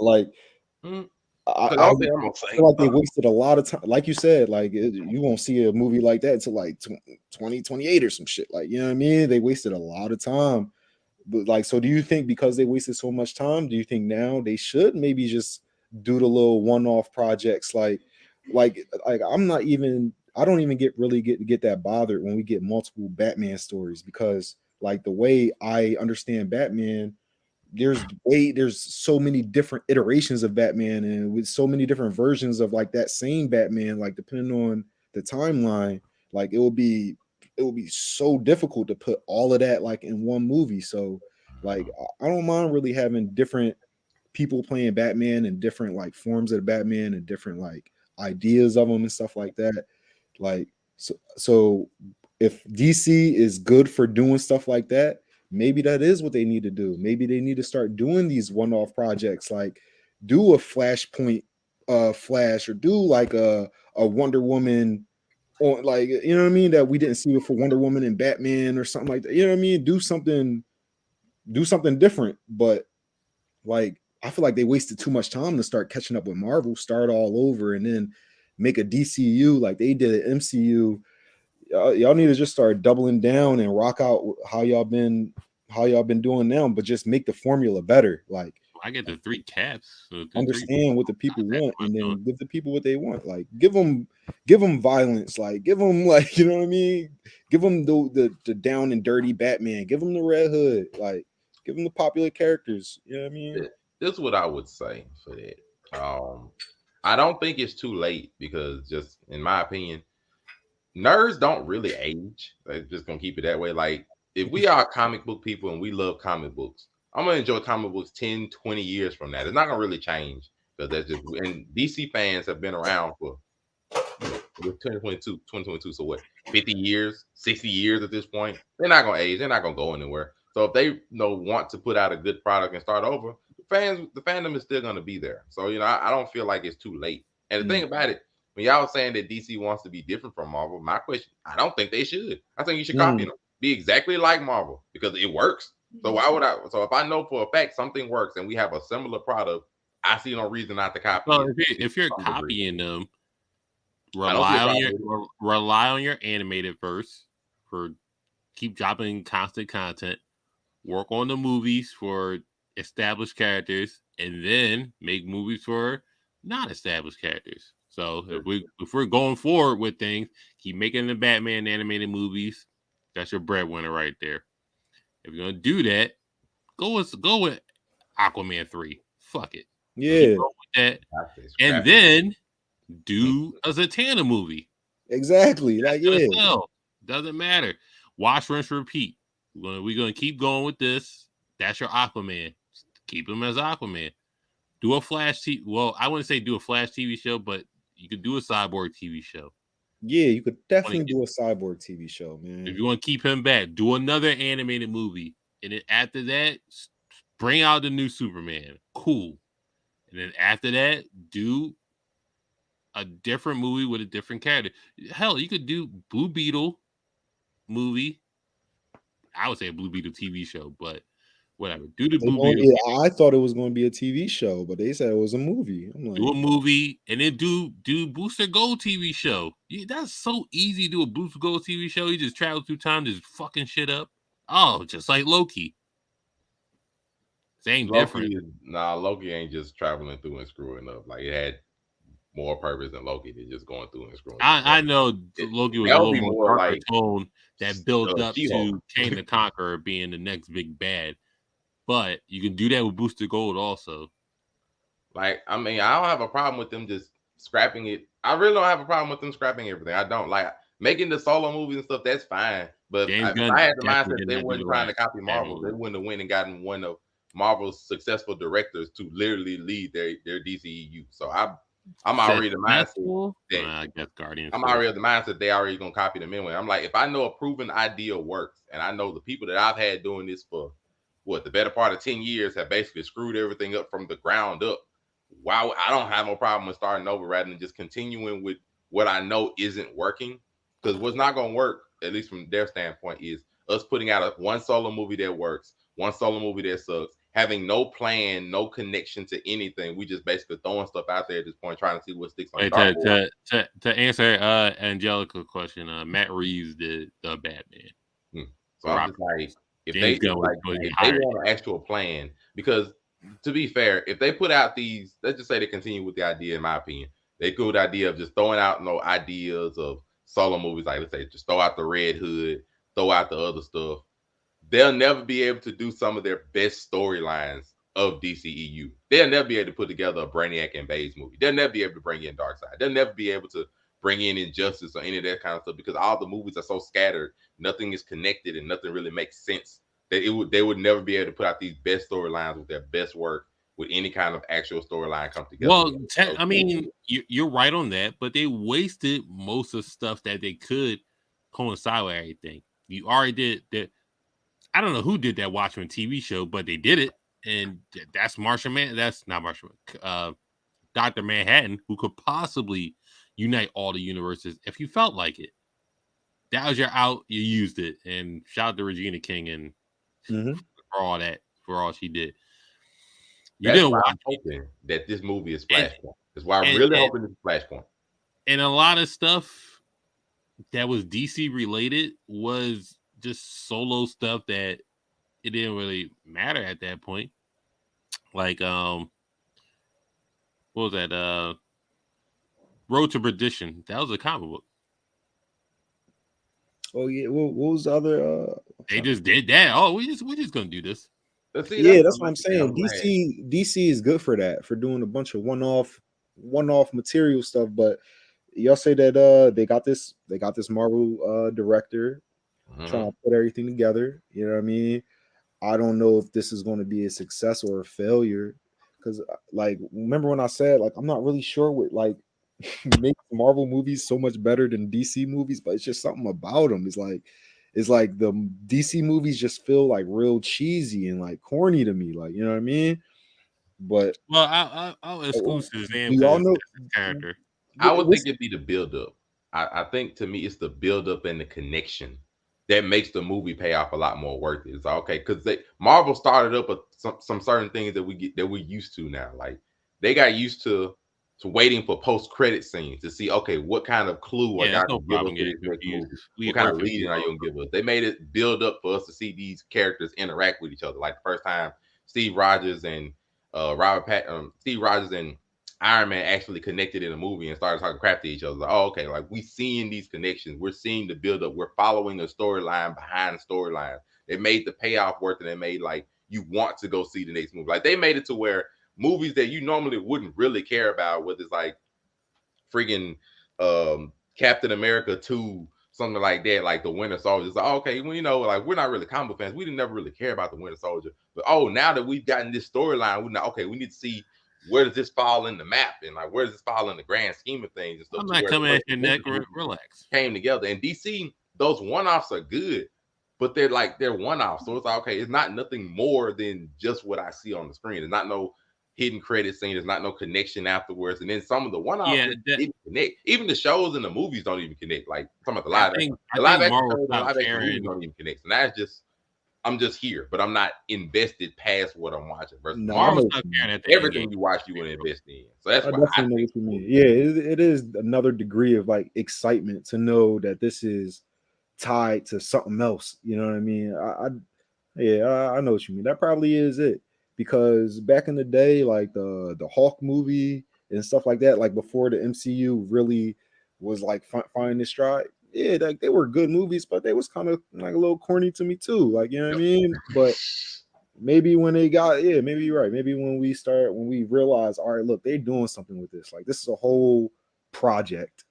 like they wasted a lot of time. Like you said, like you won't see a movie like that until like 2028 or some shit. Like, you know what I mean? They wasted a lot of time. But like, so do you think because they wasted so much time, do you think now they should maybe just do the little one-off projects? Like I don't even get that bothered when we get multiple Batman stories, because like the way I understand Batman, there's so many different iterations of Batman, and with so many different versions of like that same Batman, like depending on the timeline, like it will be so difficult to put all of that like in one movie. So like I don't mind really having different people playing Batman and different like forms of Batman and different like ideas of them and stuff like that. Like so if DC is good for doing stuff like that, maybe that is what they need to do. Maybe they need to start doing these one-off projects, like do a Flashpoint Flash, or do like a Wonder Woman, or like, you know what I mean, that we didn't see before, Wonder Woman and Batman or something like that. You know what I mean? Do something different. But like I feel like they wasted too much time to start catching up with Marvel, start all over, and then make a DCU like they did an MCU. Y'all need to just start doubling down and rock out how y'all been doing now, but just make the formula better. Like I get the 3 caps. So understand what the people want, and then give the people what they want. Like give them violence. Like give them, like, you know what I mean. Give them the down and dirty Batman. Give them the Red Hood. Like give them the popular characters. You know what I mean. This is what I would say for that. I don't think it's too late, because just in my opinion, nerds don't really age. They're just gonna keep it that way. Like if we are comic book people and we love comic books, I'm gonna enjoy comic books 10, 20 years from that. It's not gonna really change, because that's just, and DC fans have been around for 2022. So what, 50 years, 60 years at this point? They're not gonna age. They're not gonna go anywhere. So if they want to put out a good product and start over, the fandom is still gonna be there. So I don't feel like it's too late. And the thing about it, when y'all saying that DC wants to be different from Marvel, my question, I don't think they should. I think you should copy them, be exactly like Marvel, because it works. So why would I? So if I know for a fact something works and we have a similar product, I see no reason not to copy it. If you're copying them, rely on your animated verse for keep dropping constant content. Work on the movies for established characters, and then make movies for non-established characters. So if we're going forward with things, keep making the Batman animated movies. That's your breadwinner right there. If you're gonna do that, go with Aquaman 3. Fuck it. Yeah. Go with that. And then do a Zatanna movie. Exactly. Like, yeah. Doesn't matter. Watch, rinse, repeat. We're gonna keep going with this. That's your Aquaman. Keep him as Aquaman. Do a Flash TV. Well, I wouldn't say do a Flash TV show, but you could do a Cyborg TV show. Yeah, you could definitely do a Cyborg TV show, man. If you want to keep him back, do another animated movie. And then after that, bring out the new Superman. Cool. And then after that, do a different movie with a different character. Hell, you could do Blue Beetle movie. I would say a Blue Beetle TV show, but whatever. Do the Blue Beetle. Yeah, I thought it was going to be a TV show, but they said it was a movie. I'm like, do a movie, and then do Booster Gold TV show. Yeah, that's so easy to do a Booster Gold TV show. You just travel through time, just fucking shit up. Oh, just like Loki. Same difference. Loki ain't just traveling through and screwing up. Like, it had more purpose than Loki than just going through and screwing up. I know Loki was a little more darker tone that built up to Kang the Conqueror being the next big bad. But you can do that with Booster Gold also. Like, I mean, I don't have a problem with them just scrapping it. I really don't have a problem with them scrapping everything. I don't. Like, making the solo movies and stuff, that's fine. But if I had the mindset they weren't trying to copy Marvel, they wouldn't have went and gotten one of Marvel's successful directors to literally lead their DCEU. So I'm already the mindset that I guess Guardians. I'm already of the mindset they already gonna copy them anyway. I'm like, if I know a proven idea works, and I know the people that I've had doing this for the better part of 10 years have basically screwed everything up from the ground up. Wow, I don't have no problem with starting over rather than just continuing with what I know isn't working. Because what's not gonna work, at least from their standpoint, is us putting out one solo movie that works, one solo movie that sucks, having no plan, no connection to anything. We just basically throwing stuff out there at this point, trying to see what sticks on to answer Angelica's question, Matt Reeves did the Batman. So I'm just like, if they want an actual plan, because to be fair, if they put out these, let's just say they continue with the idea, in my opinion, they go with the idea of just throwing out ideas of solo movies, like let's say just throw out the Red Hood, throw out the other stuff. They'll never be able to do some of their best storylines of DCEU. They'll never be able to put together a Brainiac and Baze movie. They'll never be able to bring in Darkseid. They'll never be able to bring in injustice or any of that kind of stuff, because all the movies are so scattered, nothing is connected and nothing really makes sense. That they would never be able to put out these best storylines with their best work with any kind of actual storyline come together. Well, I mean, you're right on that, but they wasted most of the stuff that they could coincide with everything. You already did that. I don't know who did that Watchmen TV show, but they did it, and that's Martian Man. That's not Martian. Dr. Manhattan, who could possibly unite all the universes if you felt like it. That was your out. You used it, and shout out to Regina King and for all that, for all she did. You didn't watch. I'm hoping that this movie is Flashpoint. That's why I'm really hoping it's Flashpoint. And a lot of stuff that was DC related was just solo stuff that it didn't really matter at that point. Like what was that? Road to Perdition. That was a comic book. Oh yeah, what was the other? They just did that. Oh, we're just gonna do this. Yeah, that's what I'm saying. DC is good for that, for doing a bunch of one-off material stuff. But y'all say that they got this Marvel director trying to put everything together. You know what I mean? I don't know if this is going to be a success or a failure, because like, remember when I said like I'm not really sure what like makes Marvel movies so much better than DC movies, but it's just something about them. It's like the DC movies just feel like real cheesy and like corny to me, like, you know what I mean? But I'll exclude Shazam we all know character. I would think it'd be the build-up. I think to me it's the build-up and the connection that makes the movie pay off a lot more worth it. It's like, okay, because Marvel started up some certain things that we're used to now. Like they got used to waiting for post-credit scenes to see, okay, what kind of clue are y'all gonna give us to this next movie? What kind of leading are you gonna give us? They made it build up for us to see these characters interact with each other. Like the first time Steve Rogers and Steve Rogers and Iron Man actually connected in a movie and started talking crap to each other. Like, oh, okay, like we seeing these connections, we're seeing the build up, we're following the storyline behind the storyline. They made the payoff worth it. They made like you want to go see the next movie. Like they made it to where movies that you normally wouldn't really care about, whether it's like freaking Captain America 2, something like that, like the Winter Soldier. It's like, oh, okay, well, you know, like we're not really comic book fans. We didn't never really care about the Winter Soldier. But now that we've gotten this storyline, we need to see where does this fall in the map and like where does this fall in the grand scheme of things and stuff. I'm not coming at your neck. Relax. Came together. And DC, those one-offs are good, but they're one-offs. So it's like, okay, it's not nothing more than just what I see on the screen. There's not no hidden credit scene. There's not no connection afterwards. And then some of the one-offs didn't connect. Even the shows and the movies don't even connect. Like some of the live action shows, live action movies don't even connect. And that's just, I'm just here, but I'm not invested past what I'm watching. Versus Marvel, everything you watch, you want to invest in. So that's what I think. What you mean. Yeah, it is another degree of like excitement to know that this is tied to something else. You know what I mean? I know what you mean. That probably is it. Because back in the day, like the Hulk movie and stuff like that, like before the MCU really was like finding its stride, yeah, like they were good movies, but they was kind of like a little corny to me too. Like, you know what I mean? But maybe when they got, maybe you're right. Maybe when we realize, all right, look, they're doing something with this. Like, this is a whole project.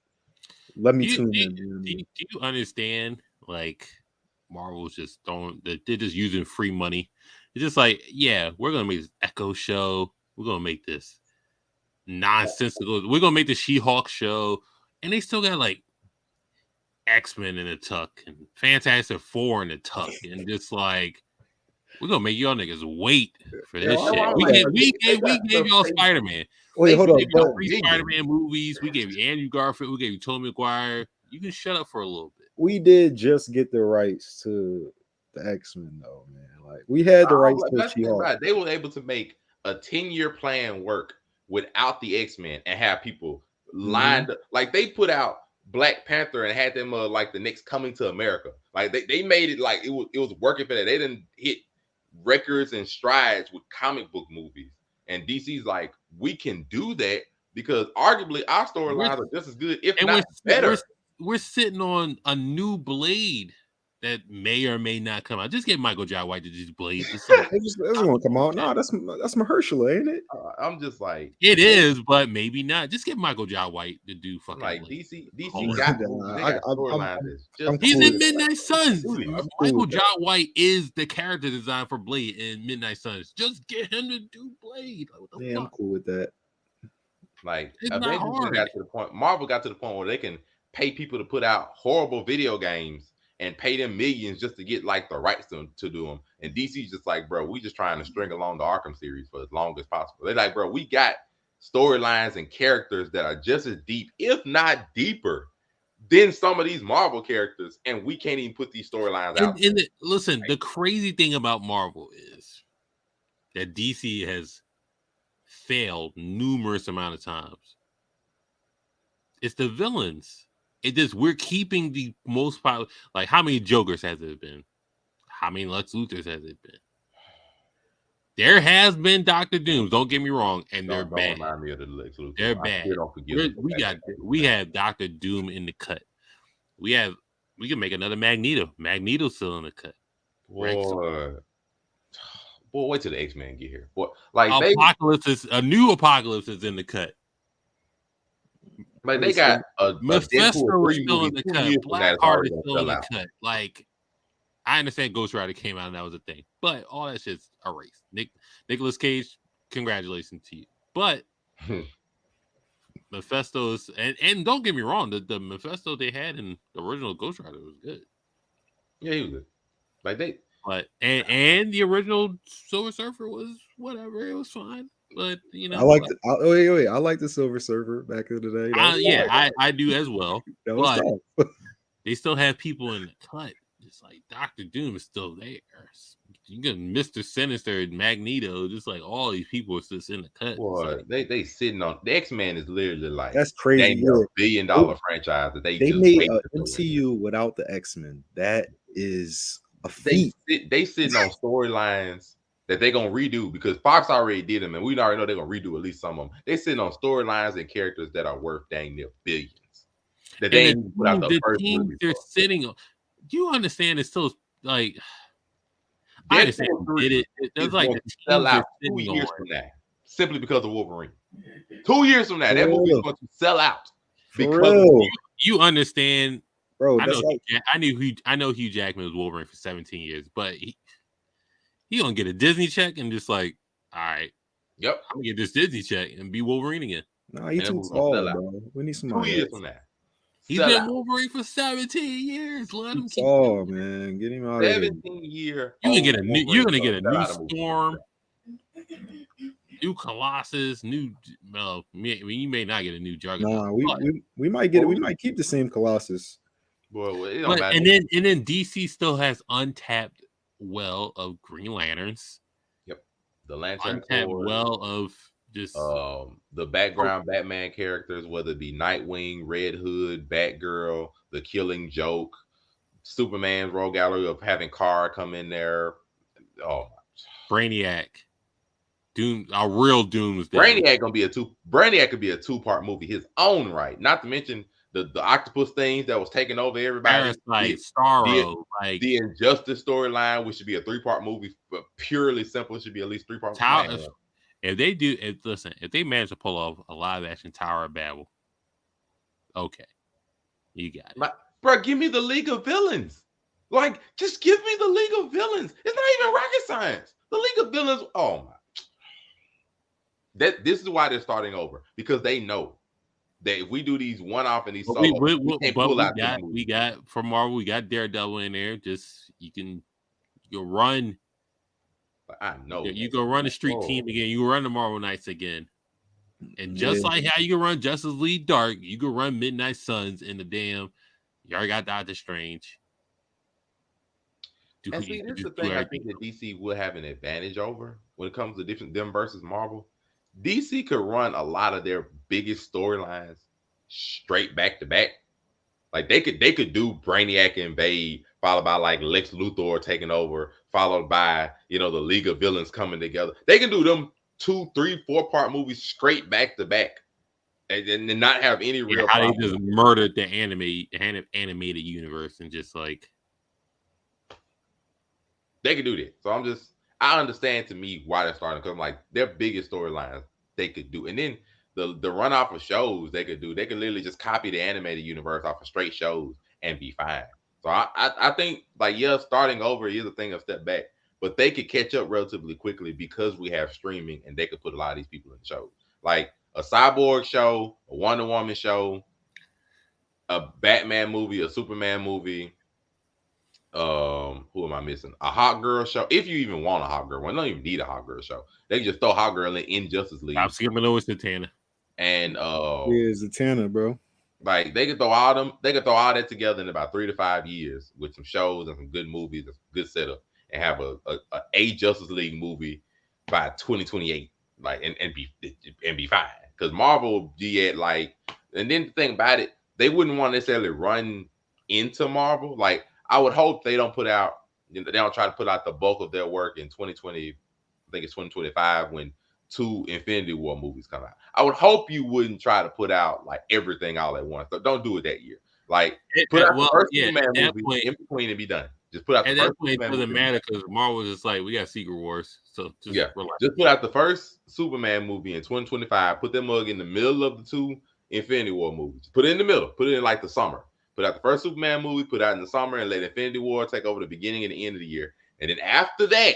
Let me tune in. Do you understand? Like, Marvel's just they're just using free money. It's just like, yeah, we're gonna make this Echo show. We're gonna make this nonsensical. We're gonna make the She-Hulk show, and they still got like X-Men in the tuck and Fantastic Four in the tuck, and just like we're gonna make y'all niggas wait for this shit. We gave y'all Spider-Man. Wait, hold on. We gave y'all 3 Spider-Man movies. We gave you Andrew Garfield. We gave you Tobey Maguire. You can shut up for a little bit. We did just get the rights to the X-Men, though, man. Like we had the rights to She-Hulk. Right. They were able to make a 10-year plan work without the X-Men and have people lined up. Like they put out Black Panther and had them like the next Coming to America. Like they made it like it was working for that. They didn't hit records and strides with comic book movies. And DC's like, we can do that because arguably our storylines are just as good, if not better. We're sitting on a new Blade that may or may not come out. Just get Michael Jai White to just Blade. Just like, It's gonna come out. No, that's Mahershala, ain't it? I'm just like it is, but maybe not. Just get Michael Jai White to do fucking like Blade. DC got storylines. He's cool in with Midnight Suns. Dude, I'm cool Michael with Jai White is the character design for Blade in Midnight Suns. Just get him to do Blade. Like, what the Yeah, I'm fuck? cool with that. Like It's not Avengers hard. got to the point. Marvel got to the point where they can pay people to put out horrible video games and pay them millions just to get like the rights to do them. And DC's just like, bro, we just trying to string along the Arkham series for as long as possible. They're like, bro, we got storylines and characters that are just as deep, if not deeper, than some of these Marvel characters, and we can't even put these storylines out. Listen, the crazy thing about Marvel is that DC has failed numerous amount of times. It's the villains. It just we're keeping the most popular. Like, how many Jokers has it been? How many Lex Luthors has it been? There has been Dr. Dooms. Don't get me wrong, and they're bad. Don't remind me of the Lex Luthor. They're bad. We have Dr. Doom in the cut. We can make another Magneto. Magneto's still in the cut. Boy, wait till the X-Men get here. Boy, like a new Apocalypse is in the cut. Like they got a Mephisto is still in the cut. Blackheart is still in the cut. Like, I understand Ghost Rider came out and that was a thing, but all that shit's erased. Nicolas Cage, congratulations to you. But Mephisto's and don't get me wrong, the Mephisto they had in the original Ghost Rider was good. Yeah, he was good. Like and the original Silver Surfer was whatever. It was fine. But I like I like the Silver Surfer back in the day. I do as well. That was but tough. They still have people in the cut. Just like Dr. Doom is still there. You got Mr. Sinister and Magneto, just like all these people are just in the cut. Boy, like, they sitting on the X-Men is literally like that's crazy. $1 billion franchise that they made an MCU without the X-Men. That is a feat. They sitting on storylines that they're gonna redo because Fox already did them, and we already know they're gonna redo at least some of them. They sitting on storylines and characters that are worth dang near billions. That they ain't put out the first movie. They're sitting on. Do you understand? It's still like I understand. There's like sell out 2 years from now, simply because of Wolverine. 2 years from now, that movie is going to sell out because you understand, bro. I know Hugh Jackman was Wolverine for 17 years, but he gonna get a Disney check and just like, all right, yep, I'm gonna get this Disney check and be Wolverine again. No, he's too tall, bro. We need some 2 years from now. He's been Wolverine for 17 years. Let him keep. Oh man, get him out of here. 17 year. You're gonna get a new Storm, new Colossus, new. Well, you may not get a new Juggernaut. Nah, we might get it. We might keep the same Colossus. Boy, it but don't matter. And then DC still has untapped well of Green Lanterns. Yep, the Lantern untapped well of just the background Batman characters, whether it be Nightwing, Red Hood, Batgirl, the Killing Joke, Superman's Rogue Gallery of having Kara come in there. Oh, Brainiac, Doom, a real Doomsday. Brainiac could be a 2-part movie his own right. Not to mention the octopus things that was taking over everybody. Like Starro, like the Injustice storyline, which should be a 3-part movie, but purely simple, it should be at least 3 parts. If they manage to pull off a live action Tower of Babel, okay, you got it. Bro, give me the League of Villains. Like, just give me the League of Villains. It's not even rocket science. The League of Villains. Oh my! This is why they're starting over, because they know that if we do these one-off and these we got from Marvel, we got Daredevil in there. Just you run. I know you go run the street team again. You run the Marvel Knights again, and just like how you can run Justice League Dark, you can run Midnight Suns in the damn. You already got Doctor Strange. And see, this is the thing I think that DC will have an advantage over when it comes to them versus Marvel. DC could run a lot of their biggest storylines straight back to back. Like they could do Brainiac invade, followed by like Lex Luthor taking over, followed by the League of Villains coming together. They can do them 2, 3, 4-part movies straight back to back, and not have any real. How they just murdered the animated universe and just like They could do that. So I understand to me why they're starting because I'm like their biggest storylines they could do, and then the run off of shows they could do. They could literally just copy the animated universe off of straight shows and be fine. So I think like starting over is a thing of step back, but they could catch up relatively quickly because we have streaming and they could put a lot of these people in the shows. Like a Cyborg show, a Wonder Woman show, a Batman movie, a Superman movie. Who am I missing? A Hot Girl show. If you even want a Hot Girl one, don't even need a Hot Girl show. They can just throw Hot Girl in Justice League. I'm skipping over Zatanna. And Zatanna, bro. Like they could throw all that together in about 3 to 5 years with some shows and some good movies, and some good setup, and have a Justice League movie by 2028, like and be fine. Because Marvel be at like, and then the thing about it, they wouldn't want to necessarily run into Marvel. Like I would hope they don't they don't try to put out the bulk of their work in 2020. I think it's 2025 when 2 Infinity War movies come out. I would hope you wouldn't try to put out like everything all at once. So don't do it that year. Like put out the first Superman movie in between and be done. Just put out the first Superman movie. It doesn't matter because Marvel is like, we got Secret Wars. So just relax. Just put out the first Superman movie in 2025. Put that mug in the middle of the 2 Infinity War movies. Put it in the middle. Put it in like the summer. Put out the first Superman movie, put out in the summer, and let Infinity War take over the beginning and the end of the year. And then after that,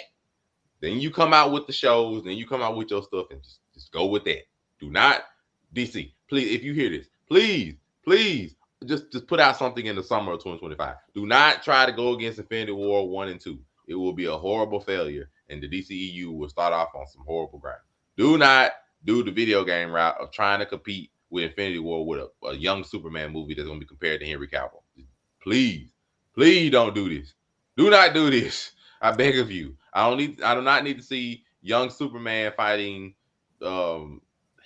then you come out with the shows, then you come out with your stuff and just go with that. Do not, DC, please, if you hear this, please, just put out something in the summer of 2025. Do not try to go against Infinity War 1 and 2. It will be a horrible failure, and the DCEU will start off on some horrible ground. Do not do the video game route of trying to compete with Infinity War with a young Superman movie that's going to be compared to Henry Cavill. Please don't do this. Do not do this. I beg of you. I do not need to see young Superman fighting who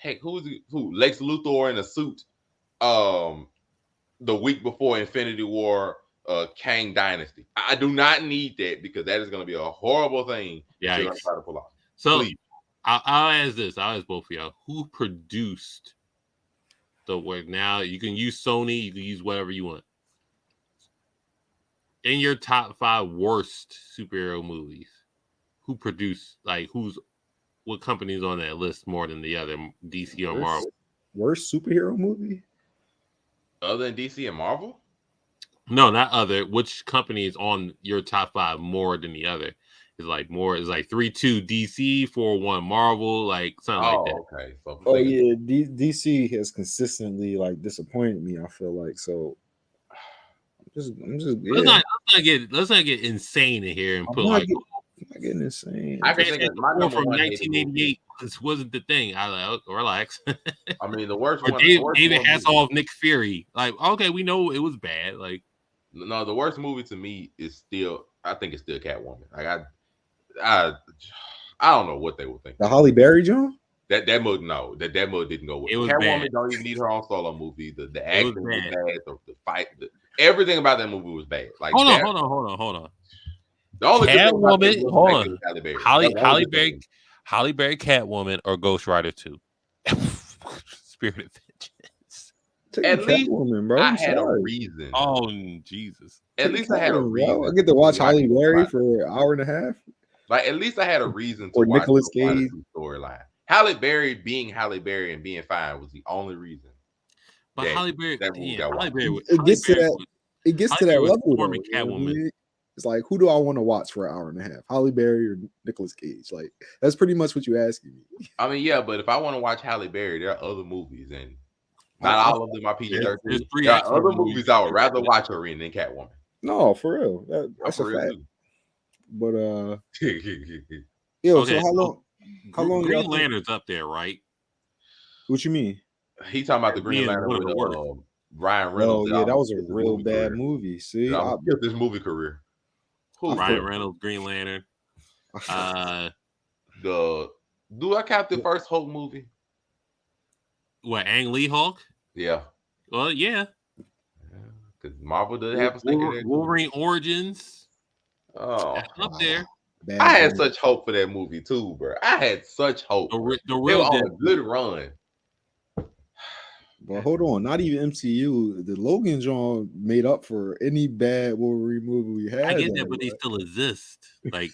Lex Luthor in a suit the week before Infinity War Kang Dynasty. I do not need that because that is going to be a horrible thing. Yeah, to try to pull off. So please. I'll ask this. I'll ask both of y'all. Who produced the work? Now you can use Sony. You can use whatever you want. In your top 5 worst superhero movies, who produced? Like what company's on that list more than the other? DC or Marvel? Worst superhero movie? Other than DC and Marvel? No, not other. Which company is on your top 5 more than the other? It's like 3-2 DC, 4-1 Marvel, like something like that. Okay. So yeah, DC has consistently like disappointed me. I feel like so. I'm just. Yeah. Let's not get insane in here and put I'm not getting insane. I can think my number from one 1988. This wasn't the thing. I like, relax. I mean, the worst one. David Hasselhoff, Nick Fury. Like, okay, we know it was bad. Like, no, the worst movie to me is still. I think it's still Catwoman. Like, I don't know what they would think. The Halle Berry John. That movie, no, that movie didn't go with. Catwoman don't even need her own solo movie. The acting was bad. The fight, everything about that movie was bad. Like, hold on. The only Catwoman, hold on. Halle Berry, Catwoman, or Ghost Rider 2. Spirit of Vengeance. At least Catwoman, bro. I had a reason. Oh, Jesus. At least I had a reason. I get to watch Halle Berry for an hour and a half. Like, at least I had a reason to or watch Nicolas the Cage storyline. Halle Berry being Halle Berry and being fine was the only reason. But Halle Berry, it gets to that level. Though, Catwoman. It's like, who do I want to watch for an hour and a half? Halle Berry or Nicolas Cage? Like, that's pretty much what you're asking me. I mean, yeah, but if I want to watch Halle Berry, there are other movies, and not all of them are PG-13. There are other movies I would rather watch her in than Catwoman. No, for real. That's a fact. Too. But okay, so how long? Green Lantern's up there, right? What you mean? He talking about the Green Lantern with Ryan Reynolds. Oh yeah, that was a real bad movie. See, I killed this movie career. Ryan Reynolds, Green Lantern. Do I count the first Hulk movie? What, Ang Lee Hulk? Yeah. Well, yeah. Because Marvel does have a sticker there. Wolverine Origins. Oh, that's up there. I had such hope for that movie too, bro. I had such hope. The they real were on a good run. But hold on, not even MCU. The Logan John made up for any bad Wolverine movie we had. I get that, but they still exist. Like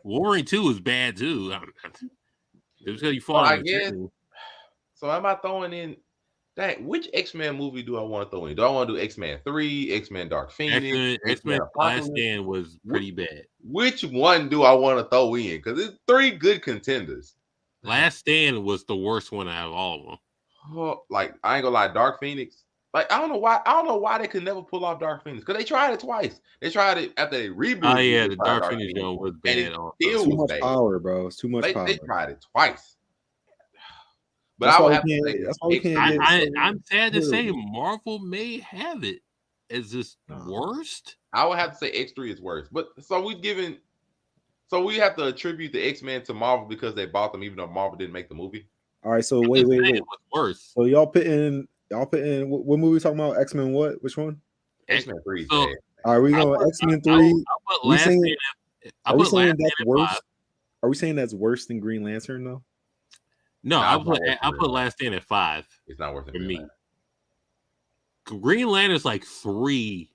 Wolverine 2 is bad too. It's because you fall. I guess. So am I throwing in that? Which X-Men movie do I want to throw in? Do I want to do X-Men 3, X-Men Dark Phoenix? X-Men Last Stand was pretty bad. Which one do I want to throw in? Because it's 3 good contenders. Last Stand was the worst one out of all of them. Oh, like I ain't gonna lie, Dark Phoenix. Like I don't know why they could never pull off Dark Phoenix, because they tried it twice. They tried it after they rebooted. Oh yeah, the Dark Phoenix was bad. Too much power, bro. It's too much power. They tried it twice. But I would have to say, I'm sad to say Marvel may have it as this worst. I would have to say X3 is worse. But so we have to attribute the X-Men to Marvel because they bought them, even though Marvel didn't make the movie. All right, so wait. What's worse? So y'all put in what movie we talking about? X-Men what? Which one? X-Men 3. All right, we going X-Men 3. Are we saying that's worse? Are we saying that's worse than Green Lantern though? No, I put Last Stand at 5. It's not worse than for me. Green Lantern's like 3.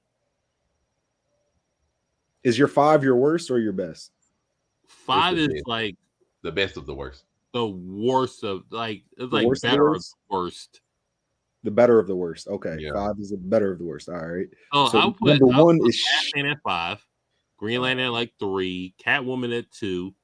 Is your 5 your worst or your best? 5 is like the best of the worst. The worst of like it's the like better of the worst. The better of the worst. Okay, yeah. 5 is the better of the worst. All right. So I'll put number 1 is Last Stand at 5. Green Lantern at like 3. Catwoman at 2.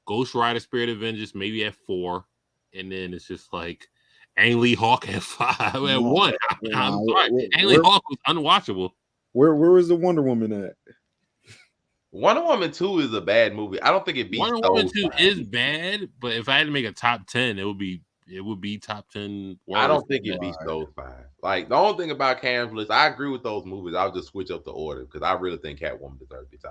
Ghost Rider Spirit of Vengeance maybe at 4. And then it's just like Ang Lee Hawk at 5 at 1. I'm sorry. Ang Lee Hawk was unwatchable. Where was the Wonder Woman at? Wonder Woman 2 is a bad movie. I don't think it beats Wonder Woman 2 is bad, but if I had to make a top 10, it would be top 10 worst. I don't think it beats those 5. Like the only thing about Canvas, I agree with those movies. I'll just switch up the order because I really think Catwoman deserves it.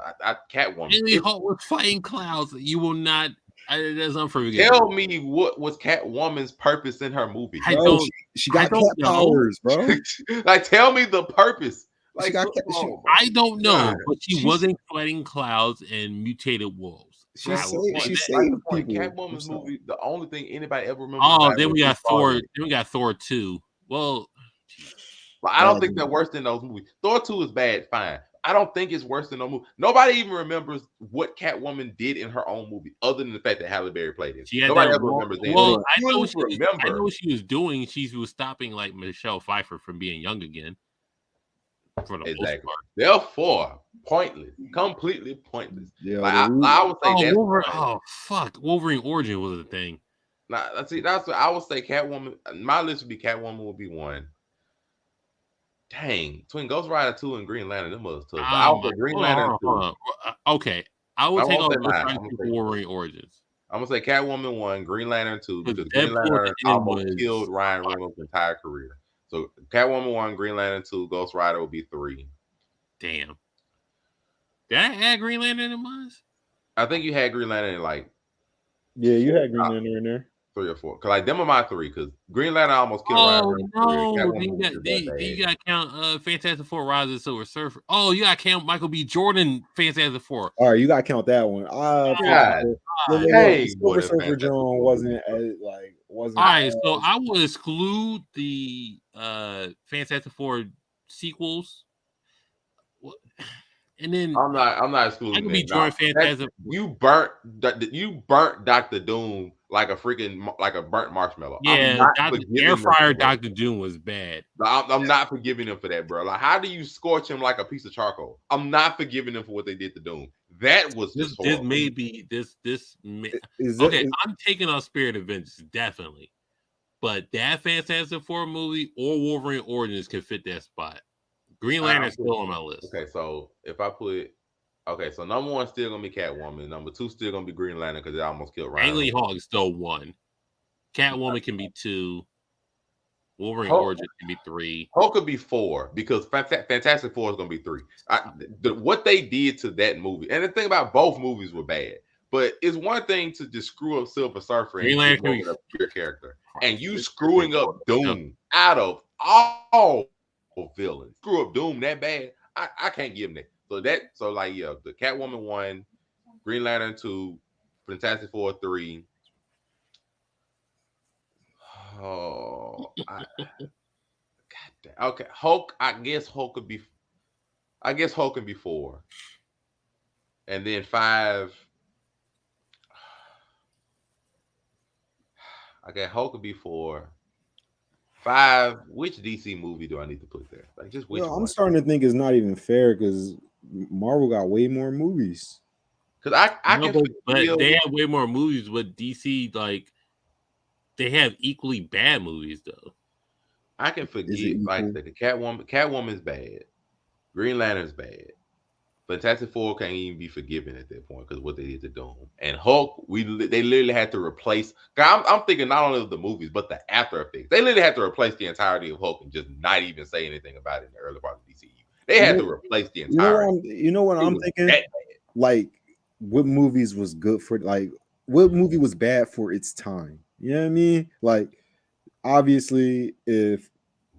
Catwoman. Ang Lee Hawk was fighting clouds. You will not. That's unforgivable. Tell me what was Catwoman's purpose in her movie? She got cat powers, bro. Like, tell me the purpose. Like, I don't know, but she wasn't fighting clouds and mutated wolves. She saved people. Catwoman's movie, the only thing anybody ever remembers. Oh, then we got Thor. Then we got Thor 2. Well, I don't think they're worse than those movies. Thor 2 is bad, fine. I don't think it's worse than no movie. Nobody even remembers what Catwoman did in her own movie, other than the fact that Halle Berry played it. Nobody ever remembers that. Well, I know what she was doing. She was stopping like Michelle Pfeiffer from being young again. For the exactly. Therefore, pointless, completely pointless. Yeah, like, I would say Wolverine Origin was a thing. That's what I would say. Catwoman. My list would be Catwoman would be 1. Dang, between Ghost Rider 2 and Green Lantern, them was tough. I would put Green Lantern 2. Okay, I would take on Ghost Rider 2 for Wolverine Origins. I'm gonna say Catwoman 1, Green Lantern 2, because Green Lantern almost killed Ryan Reynolds' entire career. So Catwoman 1, Green Lantern 2, Ghost Rider will be 3. Damn. Did I add Green Lantern in mine? I think you had Green Lantern in like. Yeah, you had Green Lantern in there. 3 or 4. Cause like them are my 3. Cause Green Lantern almost killed Ryan Reynolds' career. You got to count Fantastic Four: Rise of the Silver Surfer. Oh, you got to count Michael B. Jordan Fantastic Four. All right, you got to count that one. Silver Surfer John wasn't all right. So I will exclude the Fantastic Four sequels. And then I'm not excluding. I can be Jordan Fantastic. You burnt Dr. Doom like a burnt marshmallow. Yeah, Air Fryer Dr. Doom was bad. I'm not forgiving him for that, bro. Like, how do you scorch him like a piece of charcoal? I'm not forgiving him for what they did to Doom. That was just this may be this. I'm taking on Spirit of Vengeance definitely, but that Fantastic Four movie or Wolverine Origins can fit that spot. Green Lantern is still on my list. Okay, so if I put, so number 1 still gonna be Catwoman. Number 2 still gonna be Green Lantern because it almost killed Ryan. Ang Lee Hawk is still 1. Catwoman can be 2. Wolverine Origins can be 3. Hulk could be 4 because Fantastic Four is gonna be 3. What they did to that movie, and the thing about both movies were bad, but it's one thing to just screw up Silver Surfer and give a pure character, and you screwing up Doom out of all villains. Screw up Doom that bad. I can't give him that. So the Catwoman 1, Green Lantern 2, Fantastic Four 3. Okay, Hulk. I guess Hulk could be 4, and then 5. Okay, Hulk could be 4. 5. Which DC movie do I need to put there? Like, just which Well, I'm one? starting to think it's not even fair because Marvel got way more movies. Because I No, can but feel they have way more movies. But DC, like, they have equally bad movies though. I can Is it forgive. Like equal? the Catwoman's bad. Green Lantern's bad. Fantastic Four can't even be forgiven at that point because what they did to Doom. And Hulk, they literally had to replace. I'm thinking not only of the movies but the after effects. They literally had to replace the entirety of Hulk and just not even say anything about it in the early part of the DCU. They had to replace the entire. You know what I'm thinking? That Like, what movies was good for? Like, what movie was bad for its time? You know what I mean? Like, obviously, if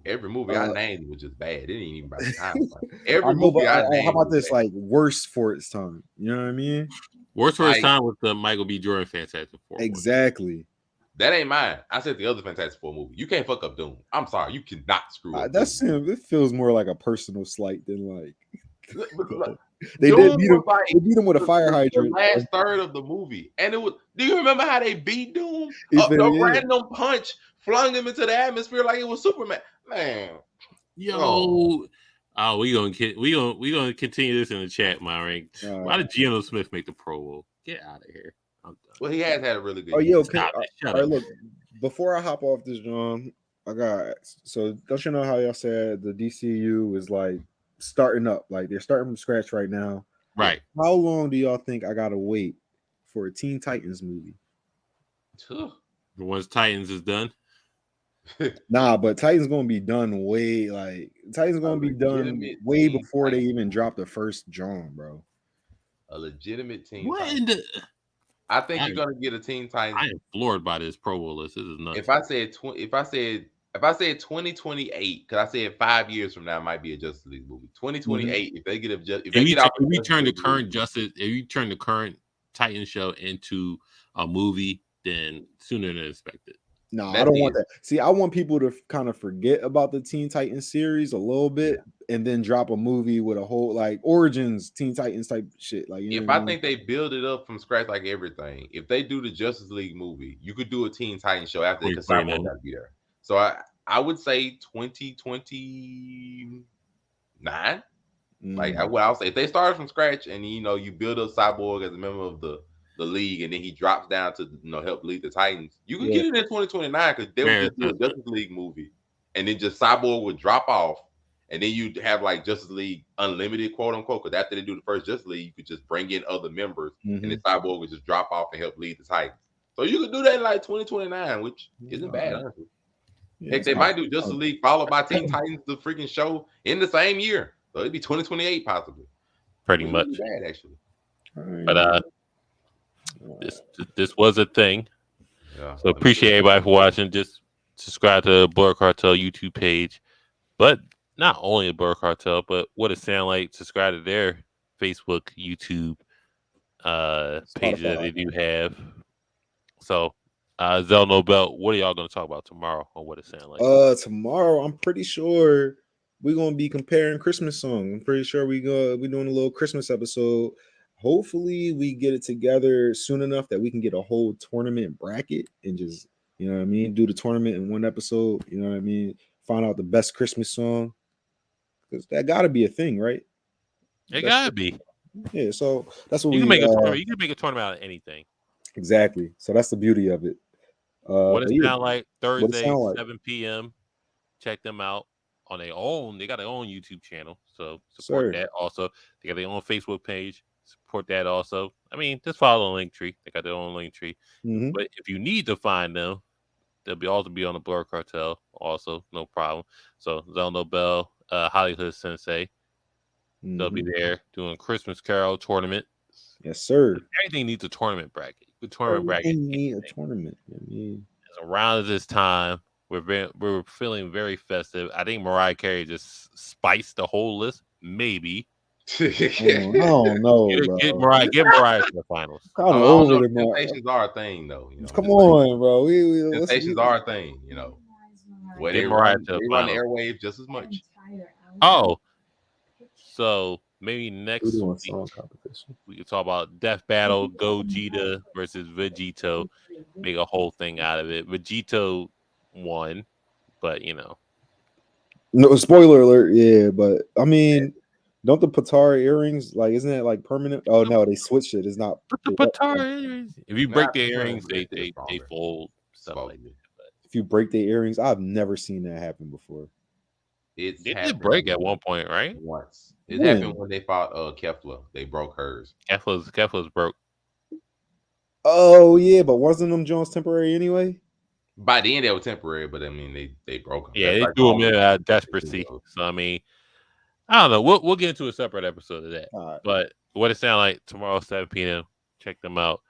every movie I named was just bad. It ain't even about the time. Like, I every know, but movie I named. how about was this? bad. Like, worst for its time. You know what I mean? Worst for his Like- time was the Michael B. Jordan Fantastic Four. Exactly. That ain't mine. I said the other Fantastic Four movie. You can't fuck up Doom. I'm sorry. You cannot screw up. That's Doom. it feels more like a personal slight than like Look, they Doom did beat him. was like They beat him with a fire the hydrant. last third of the movie, and it was. Do you remember how they beat Doom? Yeah. The random punch flung him into the atmosphere like it was Superman. Man, Yo, we gonna continue this in the chat, my rank. Why did Geno Smith make the Pro Bowl? Get out of here. I'm done. Well, he has had a really good. Oh, year. yo, Stop it. Shut all right, up. look. Before I hop off this, John, I got so. Don't you know how y'all said the DCU is like starting up? Like they're starting from scratch right now. Right. How long do y'all think I gotta wait for a Teen Titans movie? Once Titans is done. Nah, but Titans gonna be done way Titans gonna be done way before they even drop the first John, bro. A legitimate team. What in the? I think you're gonna get a Teen Titans. I am floored by this Pro Bowl list. This is nuts. If I said 2028, because I said 5 years from now might be a Justice League movie. 2028, if they get if you turn the current Titan show into a movie, then sooner than expected. No, I don't want that. See, I want people to kind of forget about the Teen Titans series a little bit and then drop a movie with a whole like origins Teen Titans type shit. Like, if I think they build it up from scratch like everything, if they do the Justice League movie, you could do a Teen Titans show after because Cyborg got to be there. So I would say 2029. Like what I'll say, if they started from scratch and you build up Cyborg as a member of the league, and then he drops down to help lead the Titans, you can get it in 2029 because they would just do a Justice League movie, and then just Cyborg would drop off, and then you'd have like Justice League Unlimited, quote unquote. Because after they do the first Justice League, you could just bring in other members, and then Cyborg would just drop off and help lead the Titans. So you could do that in like 2029, which isn't bad, honestly. Heck, they might do Justice League followed by Teen Titans, the freaking show, in the same year. So it'd be 2028 possibly. Pretty much. Bad, actually. But this was a thing. Yeah, so appreciate everybody for watching. Just subscribe to the Blerd Cartel YouTube page. But not only the Blerd Cartel, but what it sound like, subscribe to their Facebook, YouTube pages that they do have. So Zell Nobel, what are y'all going to talk about tomorrow on what it sound like? Tomorrow, I'm pretty sure we're going to be comparing Christmas songs. I'm pretty sure we're doing a little Christmas episode. Hopefully we get it together soon enough that we can get a whole tournament bracket and just, you know what I mean, do the tournament in one episode, you know what I mean, find out the best Christmas song, because that got to be a thing, right? It got to be. Yeah, so that's what you can make a tournament. You can make a tournament out of anything. Exactly. So that's the beauty of it. What it sound like Thursday, 7 p.m. Check them out on their own. They got their own YouTube channel, so support that. Also, they got their own Facebook page. Support that also. I mean, just follow the link tree. They got their own link tree. But if you need to find them, they'll also be on the Blerd Cartel. Also, no problem. So Zell Nobel, Hollywood Sensei, they'll be there doing Christmas Carol tournament. Yes, sir. Everything needs a tournament bracket. The tournament bracket need a tournament. Around this time, we're feeling very festive. I think Mariah Carey just spiced the whole list. Maybe. I don't know. Get Mariah to the finals. Temptations are a thing, though. Come on, bro. Temptations are a thing. Where Get they Mariah run, to the they run the finals. airwaves just as much. Oh, so maybe We're next doing week song competition. we can talk about Death Battle, Gogeta versus Vegito. Make a whole thing out of it. Vegito won, but No spoiler alert, yeah, but I mean, don't the Patara earrings isn't it like permanent? Oh no, they switched it. It's not. the Patara earrings. If you break Not the because earrings, they're they stronger, fold stuff like supposedly. that. If you break the earrings, I've never seen that happen before. It's Didn't it happened break at one point, right? once. It When? happened when they fought Kefla. They broke hers. Kefla's broke. Oh yeah, but wasn't them Jones temporary anyway? By the end, they were temporary, but I mean, they broke them. Yeah, That's they like threw him all in the- out of desperacy. So I mean, I don't know. We'll get into a separate episode of that. All right. But what it sound like tomorrow 7 p.m. Check them out.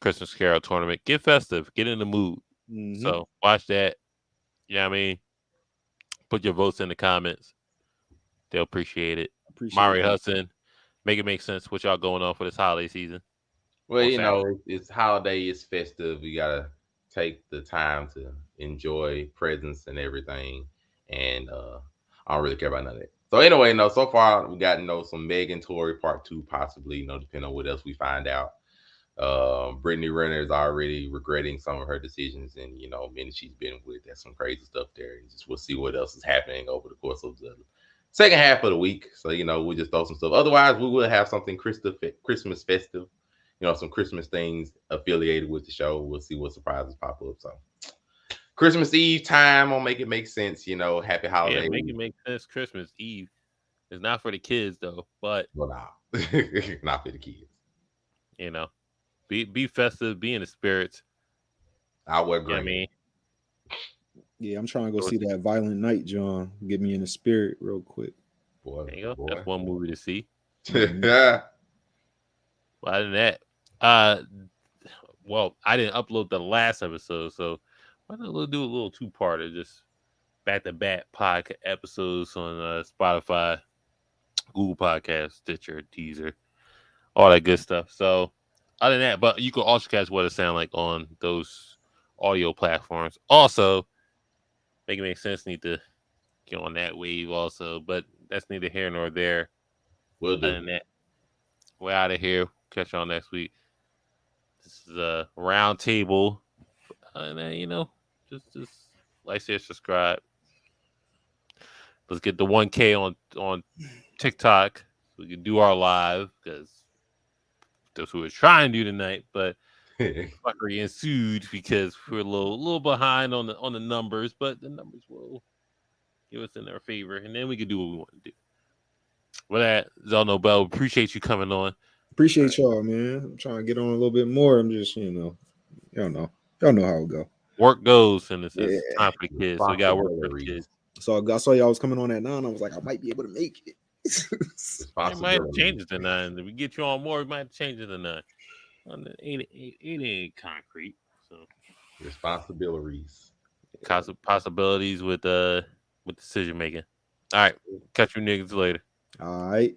Christmas Carol tournament. Get festive. Get in the mood. Mhm. So watch that. Yeah, I mean, put your votes in the comments. They'll appreciate it. Appreciate Mari it. Hudson, make it make sense. What y'all going on for this holiday season? Well, on you know, Saturday? it's holiday, it's festive. We gotta take the time to enjoy presents and everything. And I don't really care about none of that. So anyway, so far we got some Megan Tory part 2, possibly, depending on what else we find out. Brittany Renner is already regretting some of her decisions, and many she's been with. That's some crazy stuff there. And just we'll see what else is happening over the course of the second half of the week. So we'll just throw some stuff. Otherwise, we will have something Christmas festive. Some Christmas things affiliated with the show. We'll see what surprises pop up. So Christmas Eve time will make it make sense. Happy holiday. Yeah, make it make sense. Christmas Eve is not for the kids though, but Well, nah, not for the kids. Be festive, be in the spirits. I wear You know green. what I mean, Yeah, I'm trying to go see that Violent Night, John. Get me in the spirit real quick. Boy, there you go. boy. That's one movie to see. Yeah. Well, other than that, well, I didn't upload the last episode, so why not do a little 2-parter, just back-to-back podcast episodes on Spotify, Google Podcasts, Stitcher, Deezer, all that good stuff. So, other than that, but you can also catch what it sound like on those audio platforms. Also, make it make sense. Need to get on that wave also, but that's neither here nor there. Will do. Other than that, we're out of here. Catch y'all next week. This is a Roundtable. And then, just like, share, subscribe. Let's get the 1K on TikTok so we can do our live, because that's what we're trying to do tonight. But fuckery ensued because we're a little behind on the numbers, but the numbers will give us in our favor, and then we can do what we want to do. With that, Zelno Bell, appreciate you coming on. Appreciate y'all, man. I'm trying to get on a little bit more. I'm just, y'all know how it go. Work goes, and it's Yeah. time for the kids, so we got to work for the kids. So I saw y'all was coming on at 9. I was like, I might be able to make it. We might have to change it to 9. If we get you on more, we might have to change it to 9. It ain't concrete, so Responsibilities. possibilities with decision making. All right, catch you niggas later. All right.